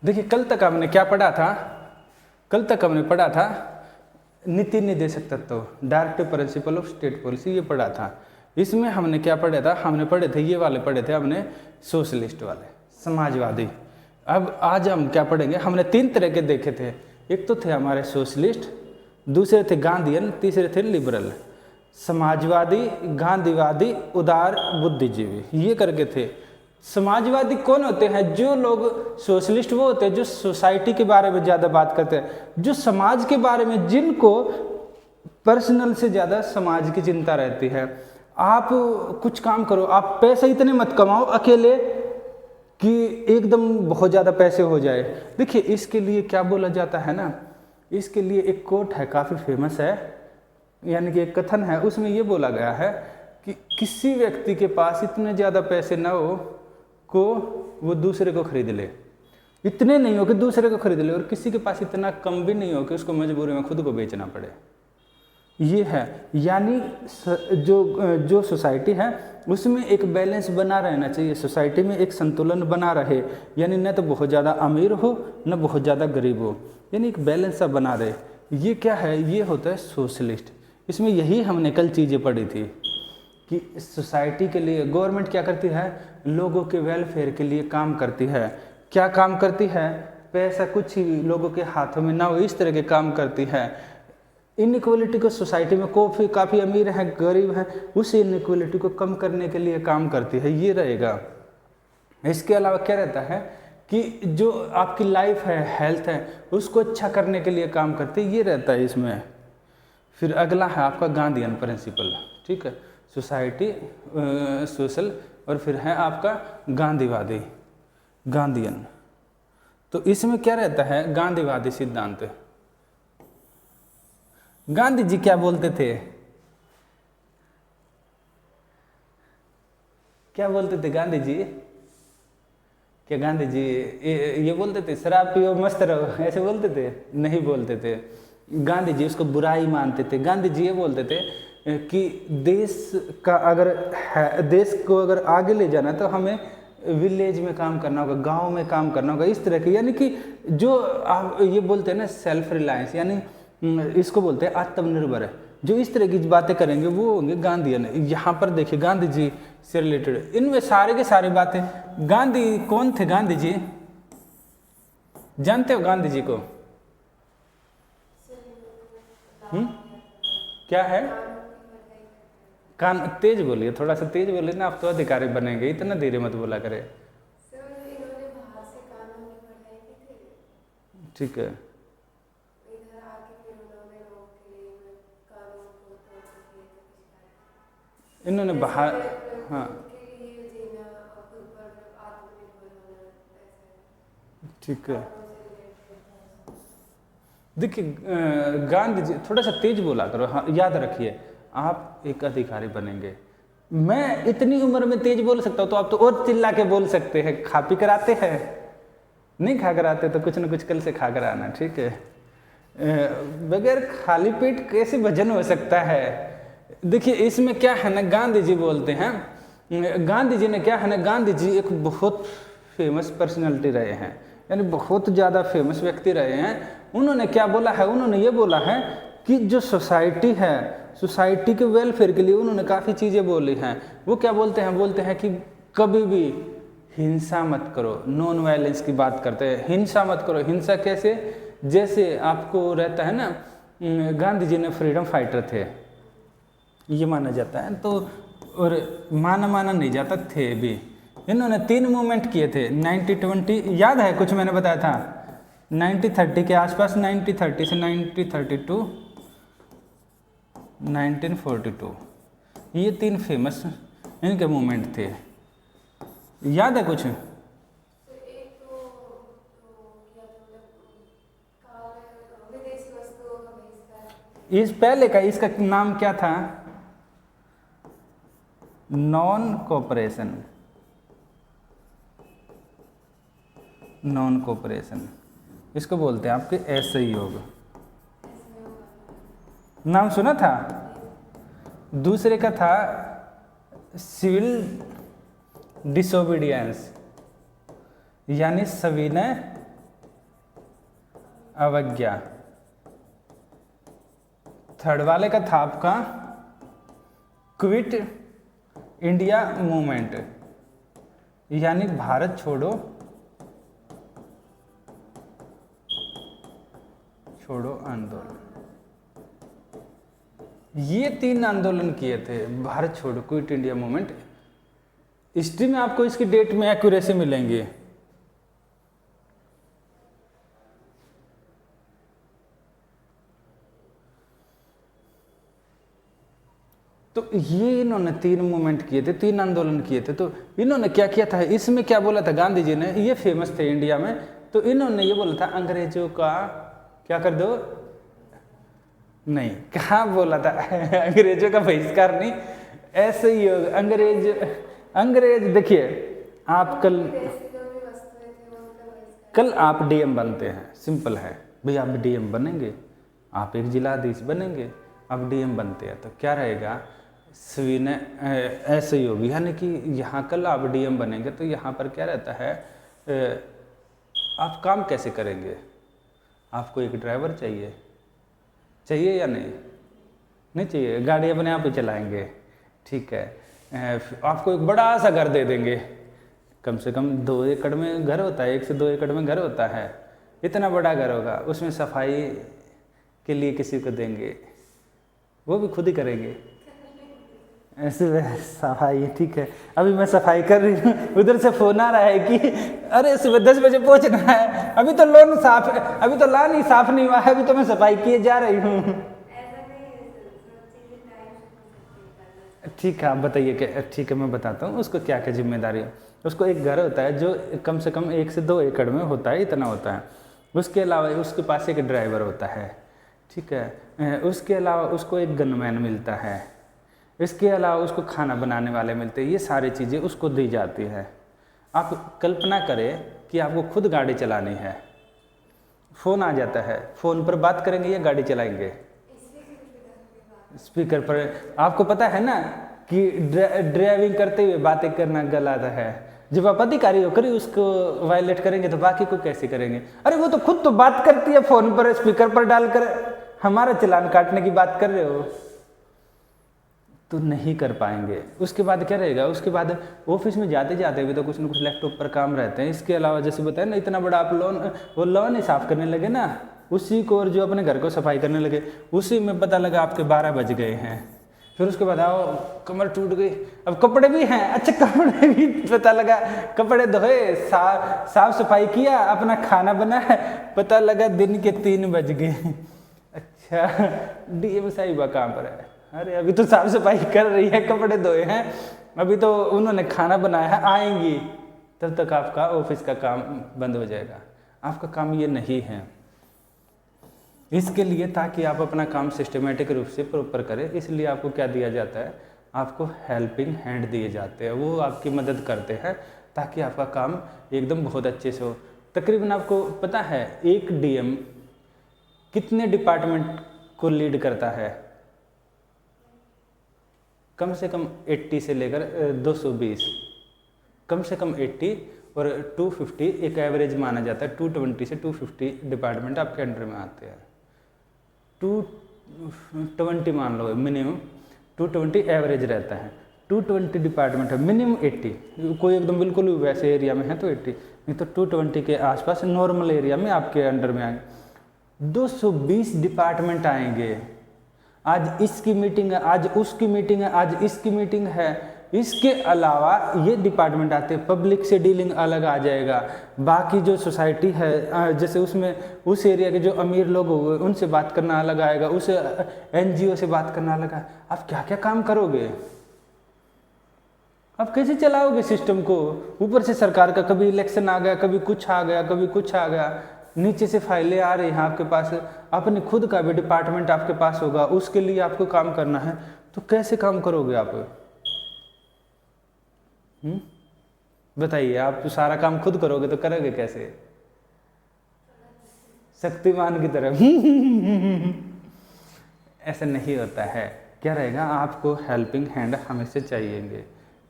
देखिए कल तक हमने क्या पढ़ा था, कल तक हमने पढ़ा था नीति निर्देशक तत्व, directive principle of state policy, ये पढ़ा था। इसमें हमने क्या पढ़ा था, हमने पढ़े थे ये वाले पढ़े थे हमने, सोशलिस्ट वाले, समाजवादी। अब आज हम क्या पढ़ेंगे, हमने 3 तरह के देखे थे, एक तो थे हमारे सोशलिस्ट, दूसरे थे गांधीयन, तीसरे थे लिबरल। समाजवादी, गांधीवादी, उदार बुद्धिजीवी, ये करके थे। समाजवादी कौन होते हैं, जो लोग, सोशलिस्ट वो होते हैं जो सोसाइटी के बारे में ज़्यादा बात करते हैं, जो समाज के बारे में, जिनको पर्सनल से ज़्यादा समाज की चिंता रहती है। आप कुछ काम करो, आप पैसे इतने मत कमाओ अकेले कि एकदम बहुत ज़्यादा पैसे हो जाए। देखिए इसके लिए क्या बोला जाता है ना, इसके लिए एक कोट है काफ़ी फेमस है, यानी कि एक कथन है, उसमें ये बोला गया है कि किसी व्यक्ति के पास इतने ज़्यादा पैसे ना हो को वो दूसरे को खरीद ले, इतने नहीं हो कि दूसरे को खरीद ले, और किसी के पास इतना कम भी नहीं हो कि उसको मजबूरी में खुद को बेचना पड़े। ये है, यानी जो सोसाइटी है उसमें एक बैलेंस बना रहना चाहिए, सोसाइटी में एक संतुलन बना रहे, यानी न तो बहुत ज़्यादा अमीर हो न बहुत ज़्यादा गरीब हो, यानी एक बैलेंस सा बना रहे। ये क्या है, ये होता है सोशलिस्ट। इसमें यही हमने कल चीज़ें पढ़ी थी कि सोसाइटी के लिए गवर्नमेंट क्या करती है, लोगों के वेलफेयर के लिए काम करती है। क्या काम करती है, पैसा कुछ ही लोगों के हाथों में ना हो, इस तरह के काम करती है। इनइक्वलिटी को, सोसाइटी में काफ़ी अमीर हैं, गरीब हैं, उस इनइक्वलिटी को कम करने के लिए काम करती है, ये रहेगा। इसके अलावा क्या रहता है कि जो आपकी लाइफ है, हेल्थ है, उसको अच्छा करने के लिए काम करती है, ये रहता है इसमें। फिर अगला है आपका गांधीयन प्रिंसिपल, ठीक है, सोसाइटी, सोशल, और फिर है आपका गांधीवादी, गांधीयन। तो इसमें क्या रहता है, गांधीवादी सिद्धांत। गांधी जी क्या बोलते थे, क्या बोलते थे गांधी जी, क्या गांधी जी ये बोलते थे शराब पियो मस्त रहो, ऐसे बोलते थे? नहीं बोलते थे। गांधी जी उसको बुराई मानते थे। गांधी जी ये बोलते थे कि देश का अगर देश को अगर आगे ले जाना तो हमें विलेज में काम करना होगा, गांव में काम करना होगा, इस तरह के, यानी कि जो आप ये बोलते हैं ना सेल्फ रिलायंस, यानी इसको बोलते हैं आत्मनिर्भर है, जो इस तरह की बातें करेंगे वो होंगे गांधीयन। यहाँ पर देखिए गांधी जी से रिलेटेड इनमें सारे के सारी बातें। गांधी कौन थे, गांधी जी जानते हो गांधी जी को? क्या है, कान तेज बोलिए, थोड़ा सा तेज बोलिए ना, आप तो अधिकारी बनेंगे, इतना धीरे मत बोला करे। ठीक है, इन्होंने बाहर, हाँ ठीक है। देखिए गांधी जी, थोड़ा सा तेज बोला करो, हाँ याद रखिए आप एक अधिकारी बनेंगे। मैं इतनी उम्र में तेज बोल सकता हूँ तो आप तो और चिल्ला के बोल सकते हैं। खा पी कर आते हैं, नहीं खा कर आते तो कुछ न कुछ कल से खा कर आना, ठीक है। बगैर खाली पेट कैसे भजन हो सकता है। देखिए इसमें क्या है ना, गांधी जी बोलते हैं, गांधी जी ने क्या है ना, गांधी जी एक बहुत फेमस पर्सनैलिटी रहे हैं, यानी बहुत ज़्यादा फेमस व्यक्ति रहे हैं। उन्होंने क्या बोला है, उन्होंने ये बोला है कि जो सोसाइटी है, सोसाइटी के वेलफेयर के लिए उन्होंने काफ़ी चीज़ें बोली हैं। वो क्या बोलते हैं, बोलते हैं कि कभी भी हिंसा मत करो, नॉन वायलेंस की बात करते हैं। हिंसा मत करो, हिंसा कैसे, जैसे आपको रहता है ना, गांधी जी ने फ्रीडम फाइटर थे ये माना जाता है, तो और माना नहीं जाता थे भी। इन्होंने 3 मूवमेंट किए थे, 90-20 याद है कुछ मैंने बताया था, 90-30 के आसपास, 90-30 से 90-32, 1942, ये 3 फेमस इनके मूवमेंट थे। याद है कुछ? इस पहले का, इसका नाम क्या था, नॉन कोऑपरेशन, नॉन कोऑपरेशन, इसको बोलते हैं आपके असहयोग। नाम सुना था? दूसरे का था सिविल डिसोबीडियंस, यानी सविनय अवज्ञा। थर्ड वाले का था आपका क्विट इंडिया मूवमेंट, यानी भारत छोड़ो आंदोलन। ये 3 आंदोलन किए थे, भारत छोड़ो, क्विट इंडिया मूवमेंट। हिस्ट्री में आपको इसकी डेट में एक्यूरेसी मिलेंगे। तो ये इन्होंने 3 मूवमेंट किए थे, 3 आंदोलन किए थे। तो इन्होंने क्या किया था, इसमें क्या बोला था गांधी जी ने, ये फेमस थे इंडिया में। तो इन्होंने ये बोला था अंग्रेजों का क्या कर दो, नहीं कहाँ बोला था अंग्रेजों का बहिष्कार नहीं, ऐसे ही होगा। अंग्रेज देखिए, आप कल आप डीएम बनते हैं, सिंपल है भाई, आप डीएम बनेंगे, आप एक जिलाधीश बनेंगे, आप डीएम बनते हैं, तो क्या रहेगा, सभी ने ऐसे ही होगी। यानी कि यहाँ कल आप डीएम बनेंगे तो यहाँ पर क्या रहता है, आप काम कैसे करेंगे, आपको एक ड्राइवर चाहिए या नहीं चाहिए, गाड़ी अपने आप ही चलाएंगे, ठीक है। आपको एक बड़ा सा घर दे देंगे, कम से कम 2 एकड़ में घर होता है, 1 से 2 एकड़ में घर होता है, इतना बड़ा घर होगा, उसमें सफाई के लिए किसी को देंगे, वो भी खुद ही करेंगे ऐसे सफाई, ठीक है। अभी मैं सफाई कर रही हूँ, उधर से फोन आ रहा है कि अरे सुबह 10 बजे पहुँचना है, अभी तो लॉन साफ है, अभी तो लान ही साफ नहीं हुआ है, अभी तो मैं सफाई किए जा रही हूँ। ठीक है, आप बताइए क्या, ठीक है मैं बताता हूँ उसको क्या क्या जिम्मेदारी है। उसको एक घर होता है जो कम से कम 1 से 2 एकड़ में होता है, इतना होता है। उसके अलावा उसके पास एक ड्राइवर होता है, ठीक है। उसके अलावा उसको एक गनमैन मिलता है, इसके अलावा उसको खाना बनाने वाले मिलते हैं, ये सारी चीज़ें उसको दी जाती है। आप कल्पना करें कि आपको खुद गाड़ी चलानी है, फ़ोन आ जाता है, फ़ोन पर बात करेंगे या गाड़ी चलाएंगे, स्पीकर पर। आपको पता है ना कि ड्राइविंग करते हुए बातें करना गलत है, जब आप अधिकारी होकर उसको वायलेट करेंगे तो बाकी को कैसे करेंगे। अरे वो तो खुद तो बात करती है फ़ोन पर, स्पीकर पर डालकर, हमारा चालान काटने की बात कर रहे हो तो नहीं कर पाएंगे। उसके बाद क्या रहेगा, उसके बाद ऑफिस में जाते जाते भी तो कुछ ना कुछ लैपटॉप पर काम रहते हैं। इसके अलावा जैसे बताया ना, इतना बड़ा आप लॉन ही साफ करने लगे ना, उसी को, और जो अपने घर को सफाई करने लगे उसी में पता लगा आपके 12 बज गए हैं। फिर उसके बाद आओ कमर टूट गई, अब कपड़े भी हैं, अच्छा कपड़े भी पता लगा, कपड़े धोए, साफ सफाई किया, अपना खाना बनाया, पता लगा दिन के 3 बज गए। अच्छा डीएम साहिबा कहाँ पर है, अरे अभी तो साफ सफाई कर रही है, कपड़े धोए हैं, अभी तो उन्होंने खाना बनाया है, आएंगी, तब तक आपका ऑफिस का काम बंद हो जाएगा। आपका काम ये नहीं है। इसके लिए ताकि आप अपना काम सिस्टमेटिक रूप से प्रॉपर करें, इसलिए आपको क्या दिया जाता है, आपको हेल्पिंग हैंड दिए जाते हैं, वो आपकी मदद करते हैं ताकि आपका काम एकदम बहुत अच्छे से हो। तकरीबन आपको पता है एक डीएम कितने डिपार्टमेंट को लीड करता है, कम से कम 80 से लेकर 220, कम से कम 80 और 250 एक एवरेज माना जाता है। 220 से 250 डिपार्टमेंट आपके अंडर में आते हैं। 220 मान लो मिनिमम, 220 एवरेज रहता है, 220 डिपार्टमेंट है, मिनिमम 80, कोई एकदम बिल्कुल वैसे एरिया में है तो 80, नहीं तो 220 के आसपास नॉर्मल एरिया में आपके अंडर में आएंगे। 220 डिपार्टमेंट आएंगे, आज इसकी मीटिंग है, आज उसकी मीटिंग है, आज इसकी मीटिंग है। इसके अलावा ये डिपार्टमेंट आते हैं, पब्लिक से डीलिंग अलग आ जाएगा, बाकी जो सोसाइटी है जैसे उसमें उस एरिया के जो अमीर लोग हुए उनसे बात करना अलग आएगा, उस एनजीओ से बात करना अलग है। आप क्या क्या काम करोगे, आप कैसे चलाओगे सिस्टम को। ऊपर से सरकार का कभी इलेक्शन आ गया, कभी कुछ आ गया, कभी कुछ आ गया, नीचे से फाइलें आ रही हैं आपके पास, अपने खुद का भी डिपार्टमेंट आपके पास होगा, उसके लिए आपको काम करना है, तो कैसे काम करोगे आप। बताइए, आप तो सारा काम खुद करोगे तो करोगे कैसे, शक्तिमान की तरह ऐसा नहीं होता है। क्या रहेगा, आपको हेल्पिंग हैंड हमेशा चाहिएंगे,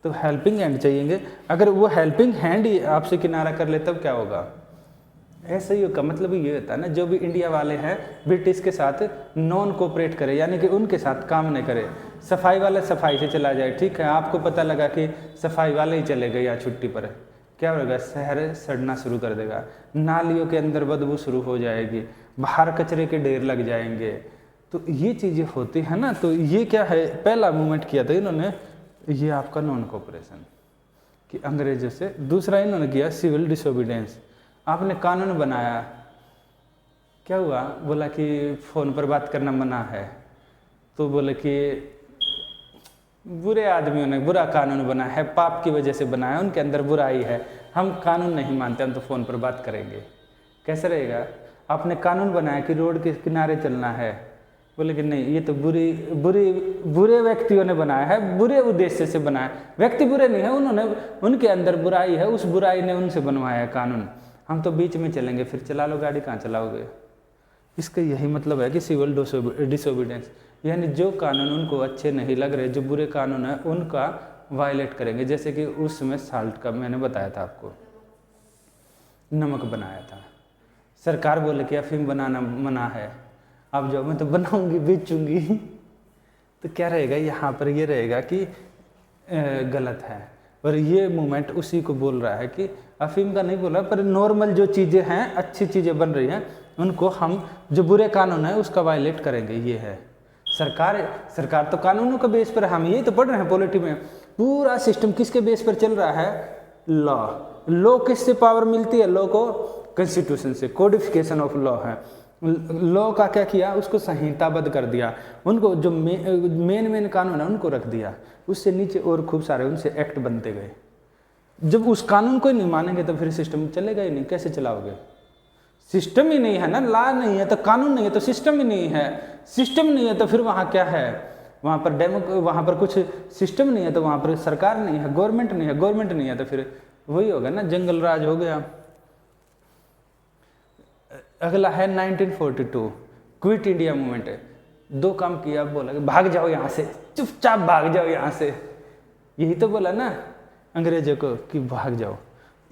तो हेल्पिंग हैंड चाहिएंगे। अगर वो हेल्पिंग हैंड ही आपसे किनारा कर ले तब क्या होगा, SIO का मतलब ये होता है ना, जो भी इंडिया वाले हैं ब्रिटिश के साथ नॉन कोऑपरेट करे, यानी कि उनके साथ काम नहीं करे। सफाई वाला सफाई से चला जाए, ठीक है, आपको पता लगा कि सफाई वाले ही चले गए या छुट्टी पर, क्या होगा, शहर सड़ना शुरू कर देगा, नालियों के अंदर बदबू शुरू हो जाएगी, बाहर कचरे के ढेर लग जाएंगे। तो ये चीज़ें होती है ना। तो ये क्या है, पहला मूवमेंट किया था इन्होंने, ये आपका नॉन कोऑपरेशन कि अंग्रेजों से। दूसरा इन्होंने किया सिविल डिसोबीडियंस, आपने कानून बनाया, क्या हुआ, बोला कि फ़ोन पर बात करना मना है, तो बोले कि बुरे आदमियों ने बुरा कानून बनाया है, पाप की वजह से बनाया, उनके अंदर बुराई है, हम कानून नहीं मानते, हम तो फ़ोन पर बात करेंगे। कैसे रहेगा, आपने कानून बनाया कि रोड के किनारे चलना है, बोले कि नहीं, ये तो बुरे व्यक्तियों ने बनाया है, बुरे उद्देश्य से बनाया। व्यक्ति बुरे नहीं है, उन्होंने, उनके अंदर बुराई है, उस बुराई ने उनसे बनवाया कानून, हम तो बीच में चलेंगे, फिर चला लो गाड़ी, कहाँ चलाओगे। इसका यही मतलब है कि सिविल डिसोबीडियंस, यानी जो कानून उनको अच्छे नहीं लग रहे, जो बुरे कानून है उनका वायलेट करेंगे। जैसे कि उस समय साल्ट का मैंने बताया था आपको, नमक बनाया था, सरकार बोले कि अफीम बनाना मना है, आप जाओ, मैं तो बनाऊंगी बेचूंगी। तो क्या रहेगा, यहाँ पर ये रहेगा कि गलत है। और ये मूवमेंट उसी को बोल रहा है कि अफीम का नहीं बोला, पर नॉर्मल जो चीज़ें हैं, अच्छी चीज़ें बन रही हैं, उनको हम, जो बुरे कानून है उसका वायलेट करेंगे। ये है सरकार तो कानूनों के बेस पर, हम यही तो पढ़ रहे हैं पॉलिटी में, पूरा सिस्टम किसके बेस पर चल रहा है, लॉ किससे पावर मिलती है, लॉ को कॉन्स्टिट्यूशन से, कोडिफिकेशन ऑफ लॉ है। लॉ का क्या किया, उसको संहिताबद्ध कर दिया, उनको जो मेन कानून है उनको रख दिया, उससे नीचे और खूब सारे उनसे एक्ट बनते गए। जब उस कानून को ही नहीं मानेंगे तो फिर सिस्टम चलेगा ही नहीं, कैसे चलाओगे, सिस्टम ही नहीं है ना, लॉ नहीं है तो कानून नहीं है तो सिस्टम ही नहीं है, सिस्टम नहीं है तो फिर वहाँ क्या है, वहाँ पर वहाँ पर कुछ सिस्टम नहीं है तो वहाँ पर सरकार नहीं है, गवर्नमेंट नहीं है, गवर्नमेंट नहीं है तो फिर वही होगा ना, जंगल राज हो गया। अगला है 1942 क्विट इंडिया मूवमेंट है। 2 काम किया, बोला कि भाग जाओ यहाँ से, चुपचाप भाग जाओ यहाँ से, यही तो बोला ना अंग्रेजों को कि भाग जाओ।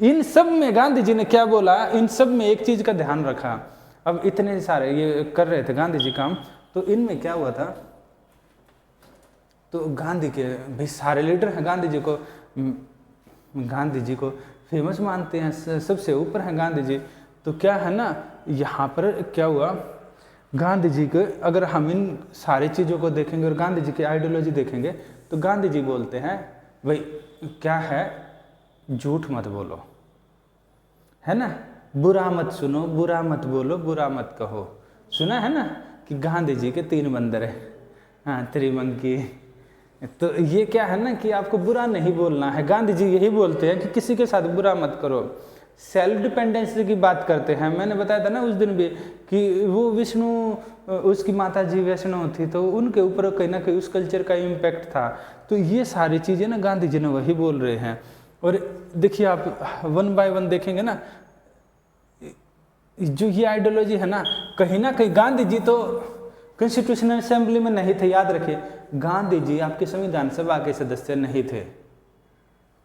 इन सब में गांधी जी ने क्या बोला, इन सब में एक चीज का ध्यान रखा। अब इतने सारे ये कर रहे थे गांधी जी काम, तो इनमें क्या हुआ था, तो गांधी के भाई सारे लीडर हैं, गांधी जी को फेमस मानते हैं, सबसे ऊपर हैं गांधी जी। तो क्या है ना, यहाँ पर क्या हुआ, गांधी जी के अगर हम इन सारी चीज़ों को देखेंगे और गांधी जी की आइडियोलॉजी देखेंगे, तो गांधी जी बोलते हैं भाई क्या है, झूठ मत बोलो, है ना, बुरा मत सुनो, बुरा मत बोलो, बुरा मत कहो। सुना है ना कि गांधी जी के 3 बंदर है, हाँ, त्रिमंकी। तो ये क्या है ना कि आपको बुरा नहीं बोलना है। गांधी जी यही बोलते हैं कि किसी के साथ बुरा मत करो। सेल्फ डिपेंडेंसी की बात करते हैं, मैंने बताया था ना उस दिन भी कि वो विष्णु, उसकी माता जी वैष्णव थी, तो उनके ऊपर कहीं ना कहीं उस कल्चर का इम्पैक्ट था। तो ये सारी चीज़ें ना गांधी जी ने वही बोल रहे हैं। और देखिए आप 1 बाय 1 देखेंगे ना, जो ये आइडियोलॉजी है ना कहीं गांधी जी तो कॉन्स्टिट्यूशनल असेंबली में नहीं थे, याद रखिए, गांधी जी आपके संविधान सभा के सदस्य नहीं थे,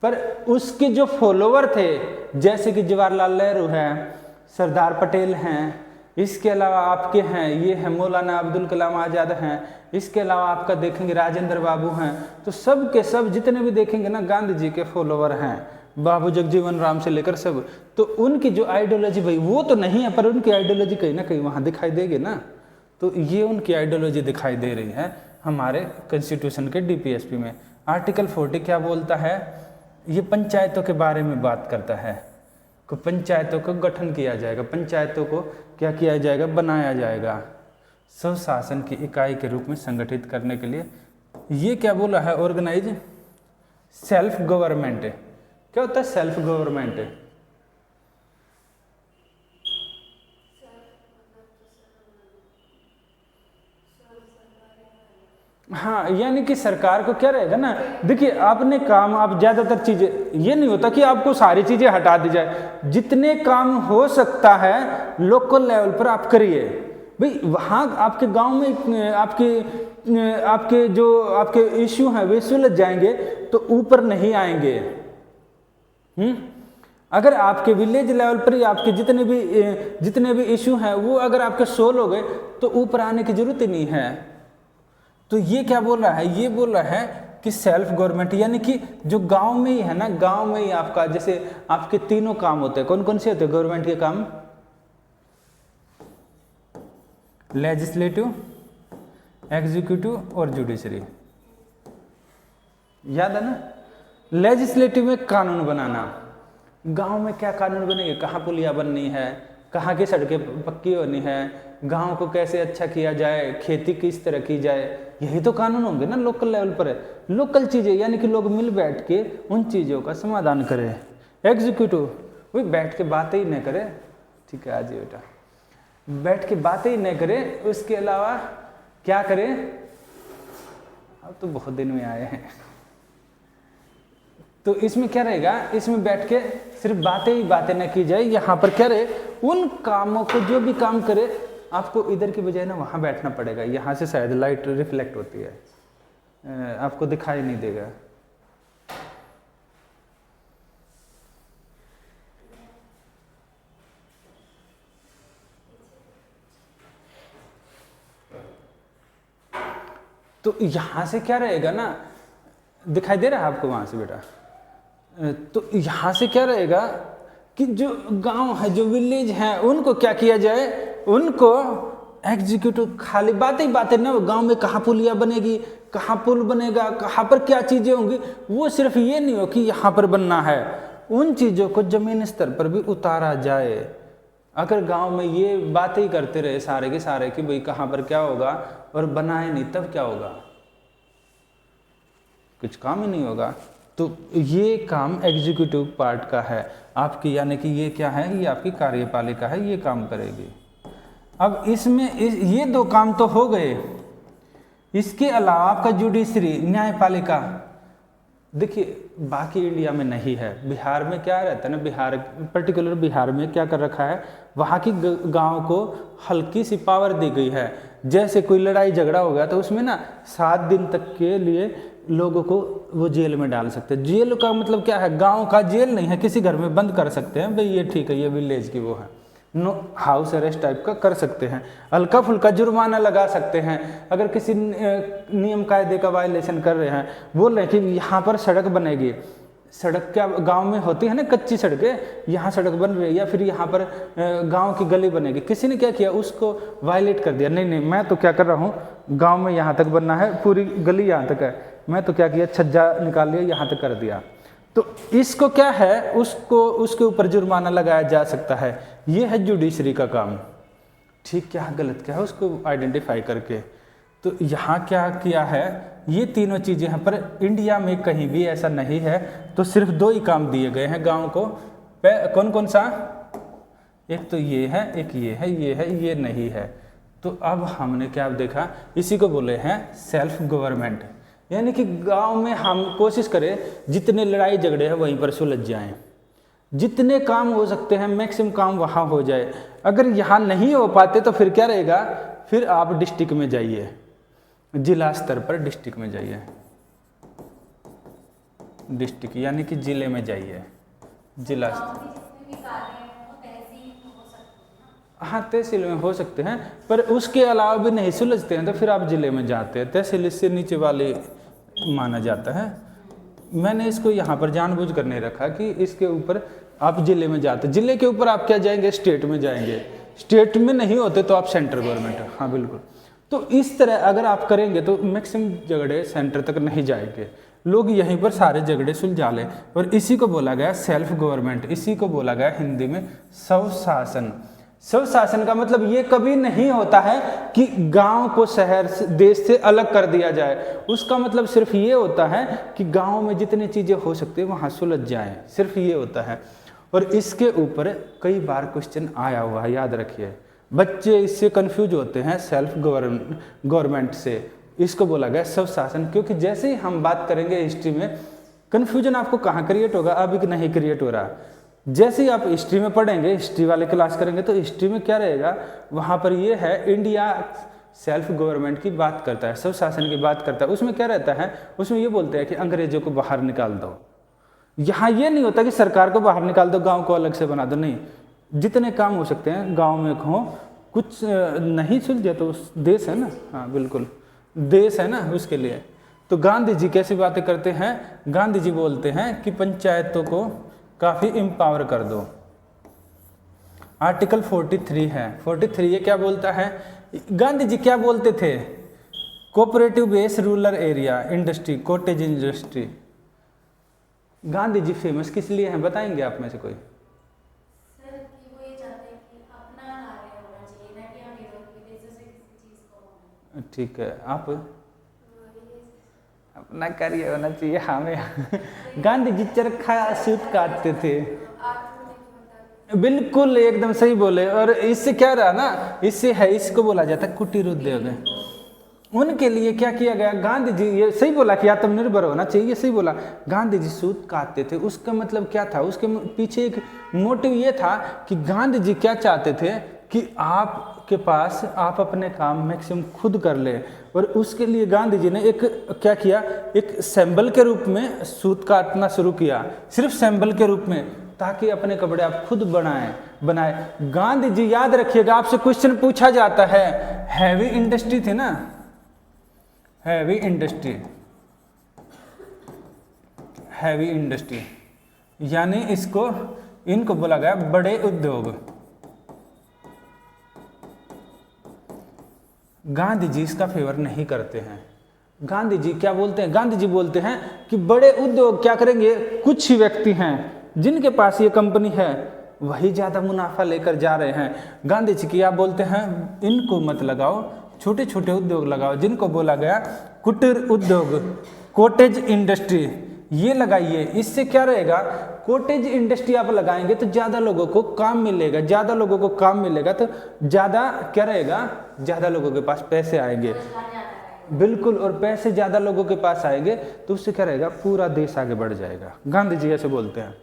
पर उसके जो फॉलोवर थे, जैसे कि जवाहरलाल नेहरू हैं, सरदार पटेल हैं, इसके अलावा आपके हैं ये हैं मौलाना अब्दुल कलाम आज़ाद हैं, इसके अलावा आपका देखेंगे राजेंद्र बाबू हैं, तो सब के सब जितने भी देखेंगे ना गांधी जी के फॉलोवर हैं, बाबू जगजीवन राम से लेकर सब। तो उनकी जो आइडियोलॉजी भाई वो तो नहीं है, पर उनकी आइडियोलॉजी कहीं ना कहीं वहाँ दिखाई देगी ना। तो ये उनकी आइडियोलॉजी दिखाई दे रही है हमारे कॉन्स्टिट्यूशन के DPSP में। आर्टिकल 40 क्या बोलता है, ये पंचायतों के बारे में बात करता है कि पंचायतों को गठन किया जाएगा, पंचायतों को क्या किया जाएगा, बनाया जाएगा स्वशासन की इकाई के रूप में संगठित करने के लिए। ये क्या बोला है, ऑर्गेनाइज सेल्फ गवर्नमेंट। क्या होता है सेल्फ गवर्नमेंट, हाँ, यानी कि सरकार को क्या रहेगा ना, देखिए आपने काम, आप ज़्यादातर चीज़ें, ये नहीं होता कि आपको सारी चीज़ें हटा दी जाए, जितने काम हो सकता है लोकल लेवल पर आप करिए भाई। वहाँ आपके गांव में आपके जो आपके इश्यू हैं वे सुलझ जाएंगे, तो ऊपर नहीं आएंगे। अगर आपके विलेज लेवल पर आपके जितने भी इशू हैं वो अगर आपके सोल्व हो गए तो ऊपर आने की जरूरत ही नहीं है। तो ये क्या बोल रहा है, ये बोल रहा है कि सेल्फ गवर्नमेंट यानी कि जो गांव में ही है ना, गांव में ही आपका जैसे आपके तीनों काम होते हैं। कौन कौन से होते हैं गवर्नमेंट के काम? लेजिस्लेटिव, एग्जीक्यूटिव और जुडिशरी। याद है ना? लेजिस्लेटिव में कानून बनाना। गांव में क्या कानून बनेंगे? कहाँ पुलिया बननी है, कहाँ की सड़कें पक्की होनी है, गांव को कैसे अच्छा किया जाए, खेती किस तरह की जाए, यही तो कानून होंगे ना लोकल लेवल पर। लोकल चीज़ें यानी कि लोग मिल बैठ के उन चीज़ों का समाधान करें। एग्जीक्यूटिव वही बैठ के बातें ही नहीं करे, ठीक है आज बेटा, बैठ के बातें ही नहीं करे, उसके अलावा क्या करे? अब तो बहुत दिन में आए हैं, तो इसमें क्या रहेगा, इसमें बैठ के सिर्फ बातें ही बातें न की जाए। यहाँ पर क्या रहे, उन कामों को जो भी काम करे आपको इधर की बजाय ना वहाँ बैठना पड़ेगा। यहाँ से शायद लाइट रिफ्लेक्ट होती है, आपको दिखाई नहीं देगा। तो यहाँ से क्या रहेगा ना, दिखाई दे रहा है आपको वहाँ से बेटा? तो यहाँ से क्या रहेगा कि जो गांव है, जो विलेज है, उनको क्या किया जाए, उनको एग्जीक्यूटिव खाली बातें ही बातें ना, गांव में कहाँ पुलिया बनेगी, कहाँ पुल बनेगा, कहाँ पर क्या चीज़ें होंगी, वो सिर्फ ये नहीं हो कि यहाँ पर बनना है, उन चीज़ों को जमीन स्तर पर भी उतारा जाए। अगर गांव में ये बातें ही करते रहे सारे के सारे कि भाई कहाँ पर क्या होगा और बनाए नहीं, तब क्या होगा? कुछ काम ही नहीं होगा। तो ये काम एग्जीक्यूटिव पार्ट का है आपकी, यानी कि ये क्या है, ये आपकी कार्यपालिका है, ये काम करेगी। अब इसमें ये दो काम तो हो गए, इसके अलावा आपका जुडिशरी, न्यायपालिका, देखिए बाकी इंडिया में नहीं है। बिहार में क्या रहता है ना, बिहार पर्टिकुलर बिहार में क्या कर रखा है, वहाँ की गांव को हल्की सी पावर दी गई है। जैसे कोई लड़ाई झगड़ा हो गया तो उसमें ना 7 दिन तक के लिए लोगों को वो जेल में डाल सकते हैं। जेल का मतलब क्या है, गांव का जेल नहीं है, किसी घर में बंद कर सकते हैं, भाई ये ठीक है, ये विलेज की वो है, नो हाउस अरेस्ट टाइप का कर सकते हैं। हल्का फुल्का जुर्माना लगा सकते हैं। अगर किसी नियम कायदे का वायलेशन कर रहे हैं, बोल रहे हैं कि यहाँ पर सड़क बनेगी, सड़क क्या गांव में होती है ना कच्ची सड़कें, यहाँ सड़क बन रही है, या फिर यहाँ पर गांव की गली बनेगी, किसी ने क्या किया, उसको वायलेट कर दिया, नहीं मैं तो क्या कर रहा हूँ, गांव में यहाँ तक बनना है, पूरी गली यहाँ तक है, मैं तो क्या किया, छज्जा निकाल लिया, यहाँ तक कर दिया। तो इसको क्या है, उसको उसके ऊपर जुर्माना लगाया जा सकता है। ये है जुडिशरी का काम, ठीक क्या गलत क्या है उसको आइडेंटिफाई करके। तो यहाँ क्या किया है, ये तीनों चीज़ें हैं, पर इंडिया में कहीं भी ऐसा नहीं है। तो सिर्फ 2 ही काम दिए गए हैं गांव को। कौन कौन सा? एक तो ये है, एक ये है, ये है, ये नहीं है। तो अब हमने क्या देखा, इसी को बोले हैं सेल्फ गवर्नमेंट, यानी कि गांव में हम कोशिश करें जितने लड़ाई झगड़े हैं वहीं पर सुलझ जाएं, जितने काम हो सकते हैं मैक्सिमम काम वहाँ हो जाए। अगर यहाँ नहीं हो पाते तो फिर क्या रहेगा, फिर आप डिस्ट्रिक्ट में जाइए, जिला स्तर पर डिस्ट्रिक्ट में जाइए, डिस्ट्रिक्ट यानी कि जिले में जाइए, जिला हाँ तहसील में हो सकते हैं, पर उसके अलावा भी नहीं सुलझते हैं तो फिर आप जिले में जाते हैं। तहसील इससे नीचे वाले माना जाता है। मैंने इसको यहाँ पर जानबूझ कर नहीं रखा कि इसके ऊपर आप जिले में जाते, जिले के ऊपर आप क्या जाएंगे, स्टेट में जाएंगे, स्टेट में नहीं होते तो आप सेंट्रल गवर्नमेंट, हाँ बिल्कुल। तो इस तरह अगर आप करेंगे तो मैक्सिमम झगड़े सेंटर तक नहीं जाएंगे, लोग यहीं पर सारे झगड़े सुलझा लें। और इसी को बोला गया सेल्फ गवर्नमेंट, इसी को बोला गया हिंदी में स्वशासन। स्वशासन का मतलब ये कभी नहीं होता है कि गांव को शहर से, देश से अलग कर दिया जाए। उसका मतलब सिर्फ ये होता है कि गांव में जितनी चीज़ें हो सकती है वहाँ सुलझ जाएं, सिर्फ ये होता है। और इसके ऊपर कई बार क्वेश्चन आया हुआ है, याद रखिए। बच्चे इससे कंफ्यूज होते हैं सेल्फ गवर्नमेंट से, इसको बोला गया स्वशासन, क्योंकि जैसे ही हम बात करेंगे हिस्ट्री में, कन्फ्यूजन आपको कहाँ क्रिएट होगा, अभी नहीं क्रिएट हो रहा। जैसे ही आप हिस्ट्री में पढ़ेंगे, हिस्ट्री वाले क्लास करेंगे, तो हिस्ट्री में क्या रहेगा, वहाँ पर ये है इंडिया सेल्फ गवर्नमेंट की बात करता है, स्वशासन की बात करता है। उसमें क्या रहता है, उसमें ये बोलते हैं कि अंग्रेजों को बाहर निकाल दो, यहाँ ये नहीं होता कि सरकार को बाहर निकाल दो, गांव को अलग से बना दो, नहीं, जितने काम हो सकते हैं गांव में हो, कुछ नहीं सुलझे तो देश है ना, हाँ बिल्कुल देश है ना उसके लिए। तो गांधी जी कैसी बातें करते हैं, गांधी जी बोलते हैं कि पंचायतों को काफ़ी एम्पावर कर दो। आर्टिकल 43 है, 43 ये क्या बोलता है, गांधी जी क्या बोलते थे, cooperative based rural area industry, cottage industry. Gandhi ji famous किस लिए हैं, बताएंगे आप में से कोई? सर कि वो ये चाहते हैं कि अपना कार्य होना चाहिए, ना कि हम विदेशों से किसी चीज को। ठीक है, आप? अपना कार्य होना चाहिए हमें। गांधी जी चरखा सूत काटते थे, बिल्कुल एकदम सही बोले। और इससे क्या रहा ना, इससे है, इसको बोला जाता है कुटीर उद्योग। उनके लिए क्या किया गया, गांधी जी, ये सही बोला कि आत्मनिर्भर होना चाहिए, ये सही बोला। गांधी जी सूत काटते थे, उसका मतलब क्या था, उसके पीछे एक मोटिव ये था कि गांधी जी क्या चाहते थे कि आपके पास आप अपने काम मैक्सिमम खुद कर ले। और उसके लिए गांधी जी ने एक क्या किया, एक सैंबल के रूप में सूत काटना शुरू किया, सिर्फ सैंबल के रूप में, ताकि अपने कपड़े आप खुद बनाए। गांधी जी, याद रखिएगा, आपसे क्वेश्चन पूछा जाता है, हैवी इंडस्ट्री थी ना, हैवी इंडस्ट्री यानी इनको बोला गया बड़े उद्योग। गांधी जी इसका फेवर नहीं करते हैं। गांधी जी क्या बोलते हैं, गांधी जी बोलते हैं कि बड़े उद्योग क्या करेंगे, कुछ ही व्यक्ति हैं जिनके पास ये कंपनी है, वही ज़्यादा मुनाफा लेकर जा रहे हैं। गांधी जी क्या बोलते हैं, इनको मत लगाओ, छोटे छोटे उद्योग लगाओ, जिनको बोला गया कुटीर उद्योग, कॉटेज इंडस्ट्री, ये लगाइए। इससे क्या रहेगा, कॉटेज इंडस्ट्री आप लगाएंगे तो ज़्यादा लोगों को काम मिलेगा, ज़्यादा लोगों को काम मिलेगा तो ज़्यादा क्या रहेगा, ज़्यादा लोगों के पास पैसे आएंगे, बिल्कुल। और पैसे ज़्यादा लोगों के पास आएंगे तो उससे क्या रहेगा, पूरा देश आगे बढ़ जाएगा। गांधी जी ऐसे बोलते हैं।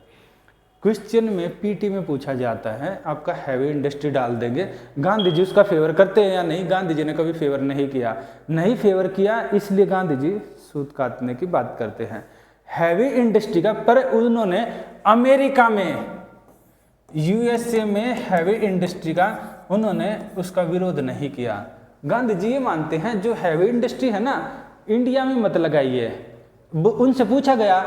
क्वेश्चन में पीटी में पूछा जाता है, आपका हैवी इंडस्ट्री डाल देंगे, गांधी जी उसका फेवर करते हैं या नहीं? गांधी जी ने कभी फेवर नहीं किया, नहीं फेवर किया, इसलिए गांधी जी सूत काटने की बात करते हैं हैवी इंडस्ट्री का। पर उन्होंने अमेरिका में, यूएसए में हैवी इंडस्ट्री का उन्होंने उसका विरोध नहीं किया। गांधी जी ये मानते हैं जो हैवी इंडस्ट्री है ना, इंडिया में मत लगाइए। उनसे पूछा गया,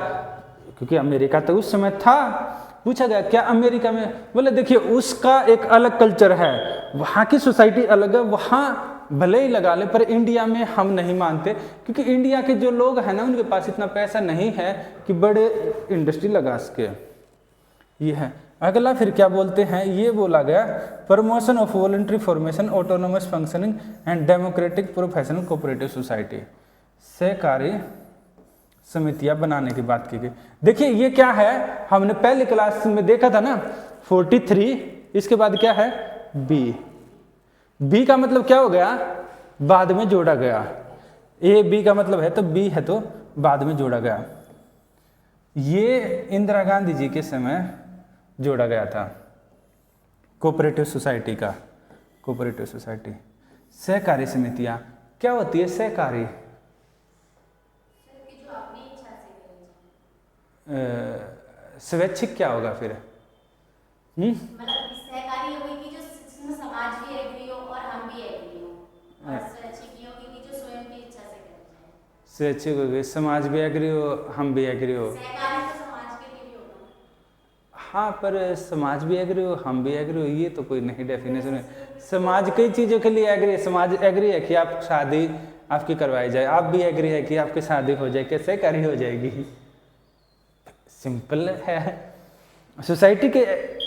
क्योंकि अमेरिका तो उस समय था, पूछा गया क्या अमेरिका में, बोले देखिए उसका एक अलग कल्चर है, वहाँ की सोसाइटी अलग है, वहाँ भले ही लगा ले, पर इंडिया में हम नहीं मानते, क्योंकि इंडिया के जो लोग हैं ना, उनके पास इतना पैसा नहीं है कि बड़े इंडस्ट्री लगा सके। ये है। अगला फिर क्या बोलते हैं, ये बोला गया promotion of voluntary formation, autonomous functioning and democratic professional cooperative society, सहकारी समितियां बनाने की बात की गई। देखिए ये क्या है, हमने पहले क्लास में देखा था ना 43, इसके बाद क्या है बी का मतलब क्या हो गया, बाद में जोड़ा गया। ए बी का मतलब है तो बी है तो बाद में जोड़ा गया। ये इंदिरा गांधी जी के समय जोड़ा गया था कोऑपरेटिव सोसाइटी का, कोऑपरेटिव सोसाइटी। सहकारी समितियां क्या होती है, सहकारी स्वैच्छिक क्या होगा फिर, मतलब सहकारी होगी कि जो समाज भी एग्री हो और हम भी एग्री हो, और स्वैच्छिक ये होगी कि जो स्वयं की इच्छा से करते हैं। स्वैच्छिक होगी, समाज भी एग्री हो, हम भी एग्री हो। सहकारी तो समाज के लिए भी होगा। हाँ, पर समाज भी एग्री हो, हम भी एग्री हो, ये तो कोई नहीं डेफिनेशन है। समाज कई चीज़ों के लिए एग्री है, समाज एग्री है कि आप शादी आपकी करवाई जाए, आप भी एग्री है कि आपकी शादी हो जाए, कैसे सहकारी हो जाएगी, सिंपल है। सोसाइटी के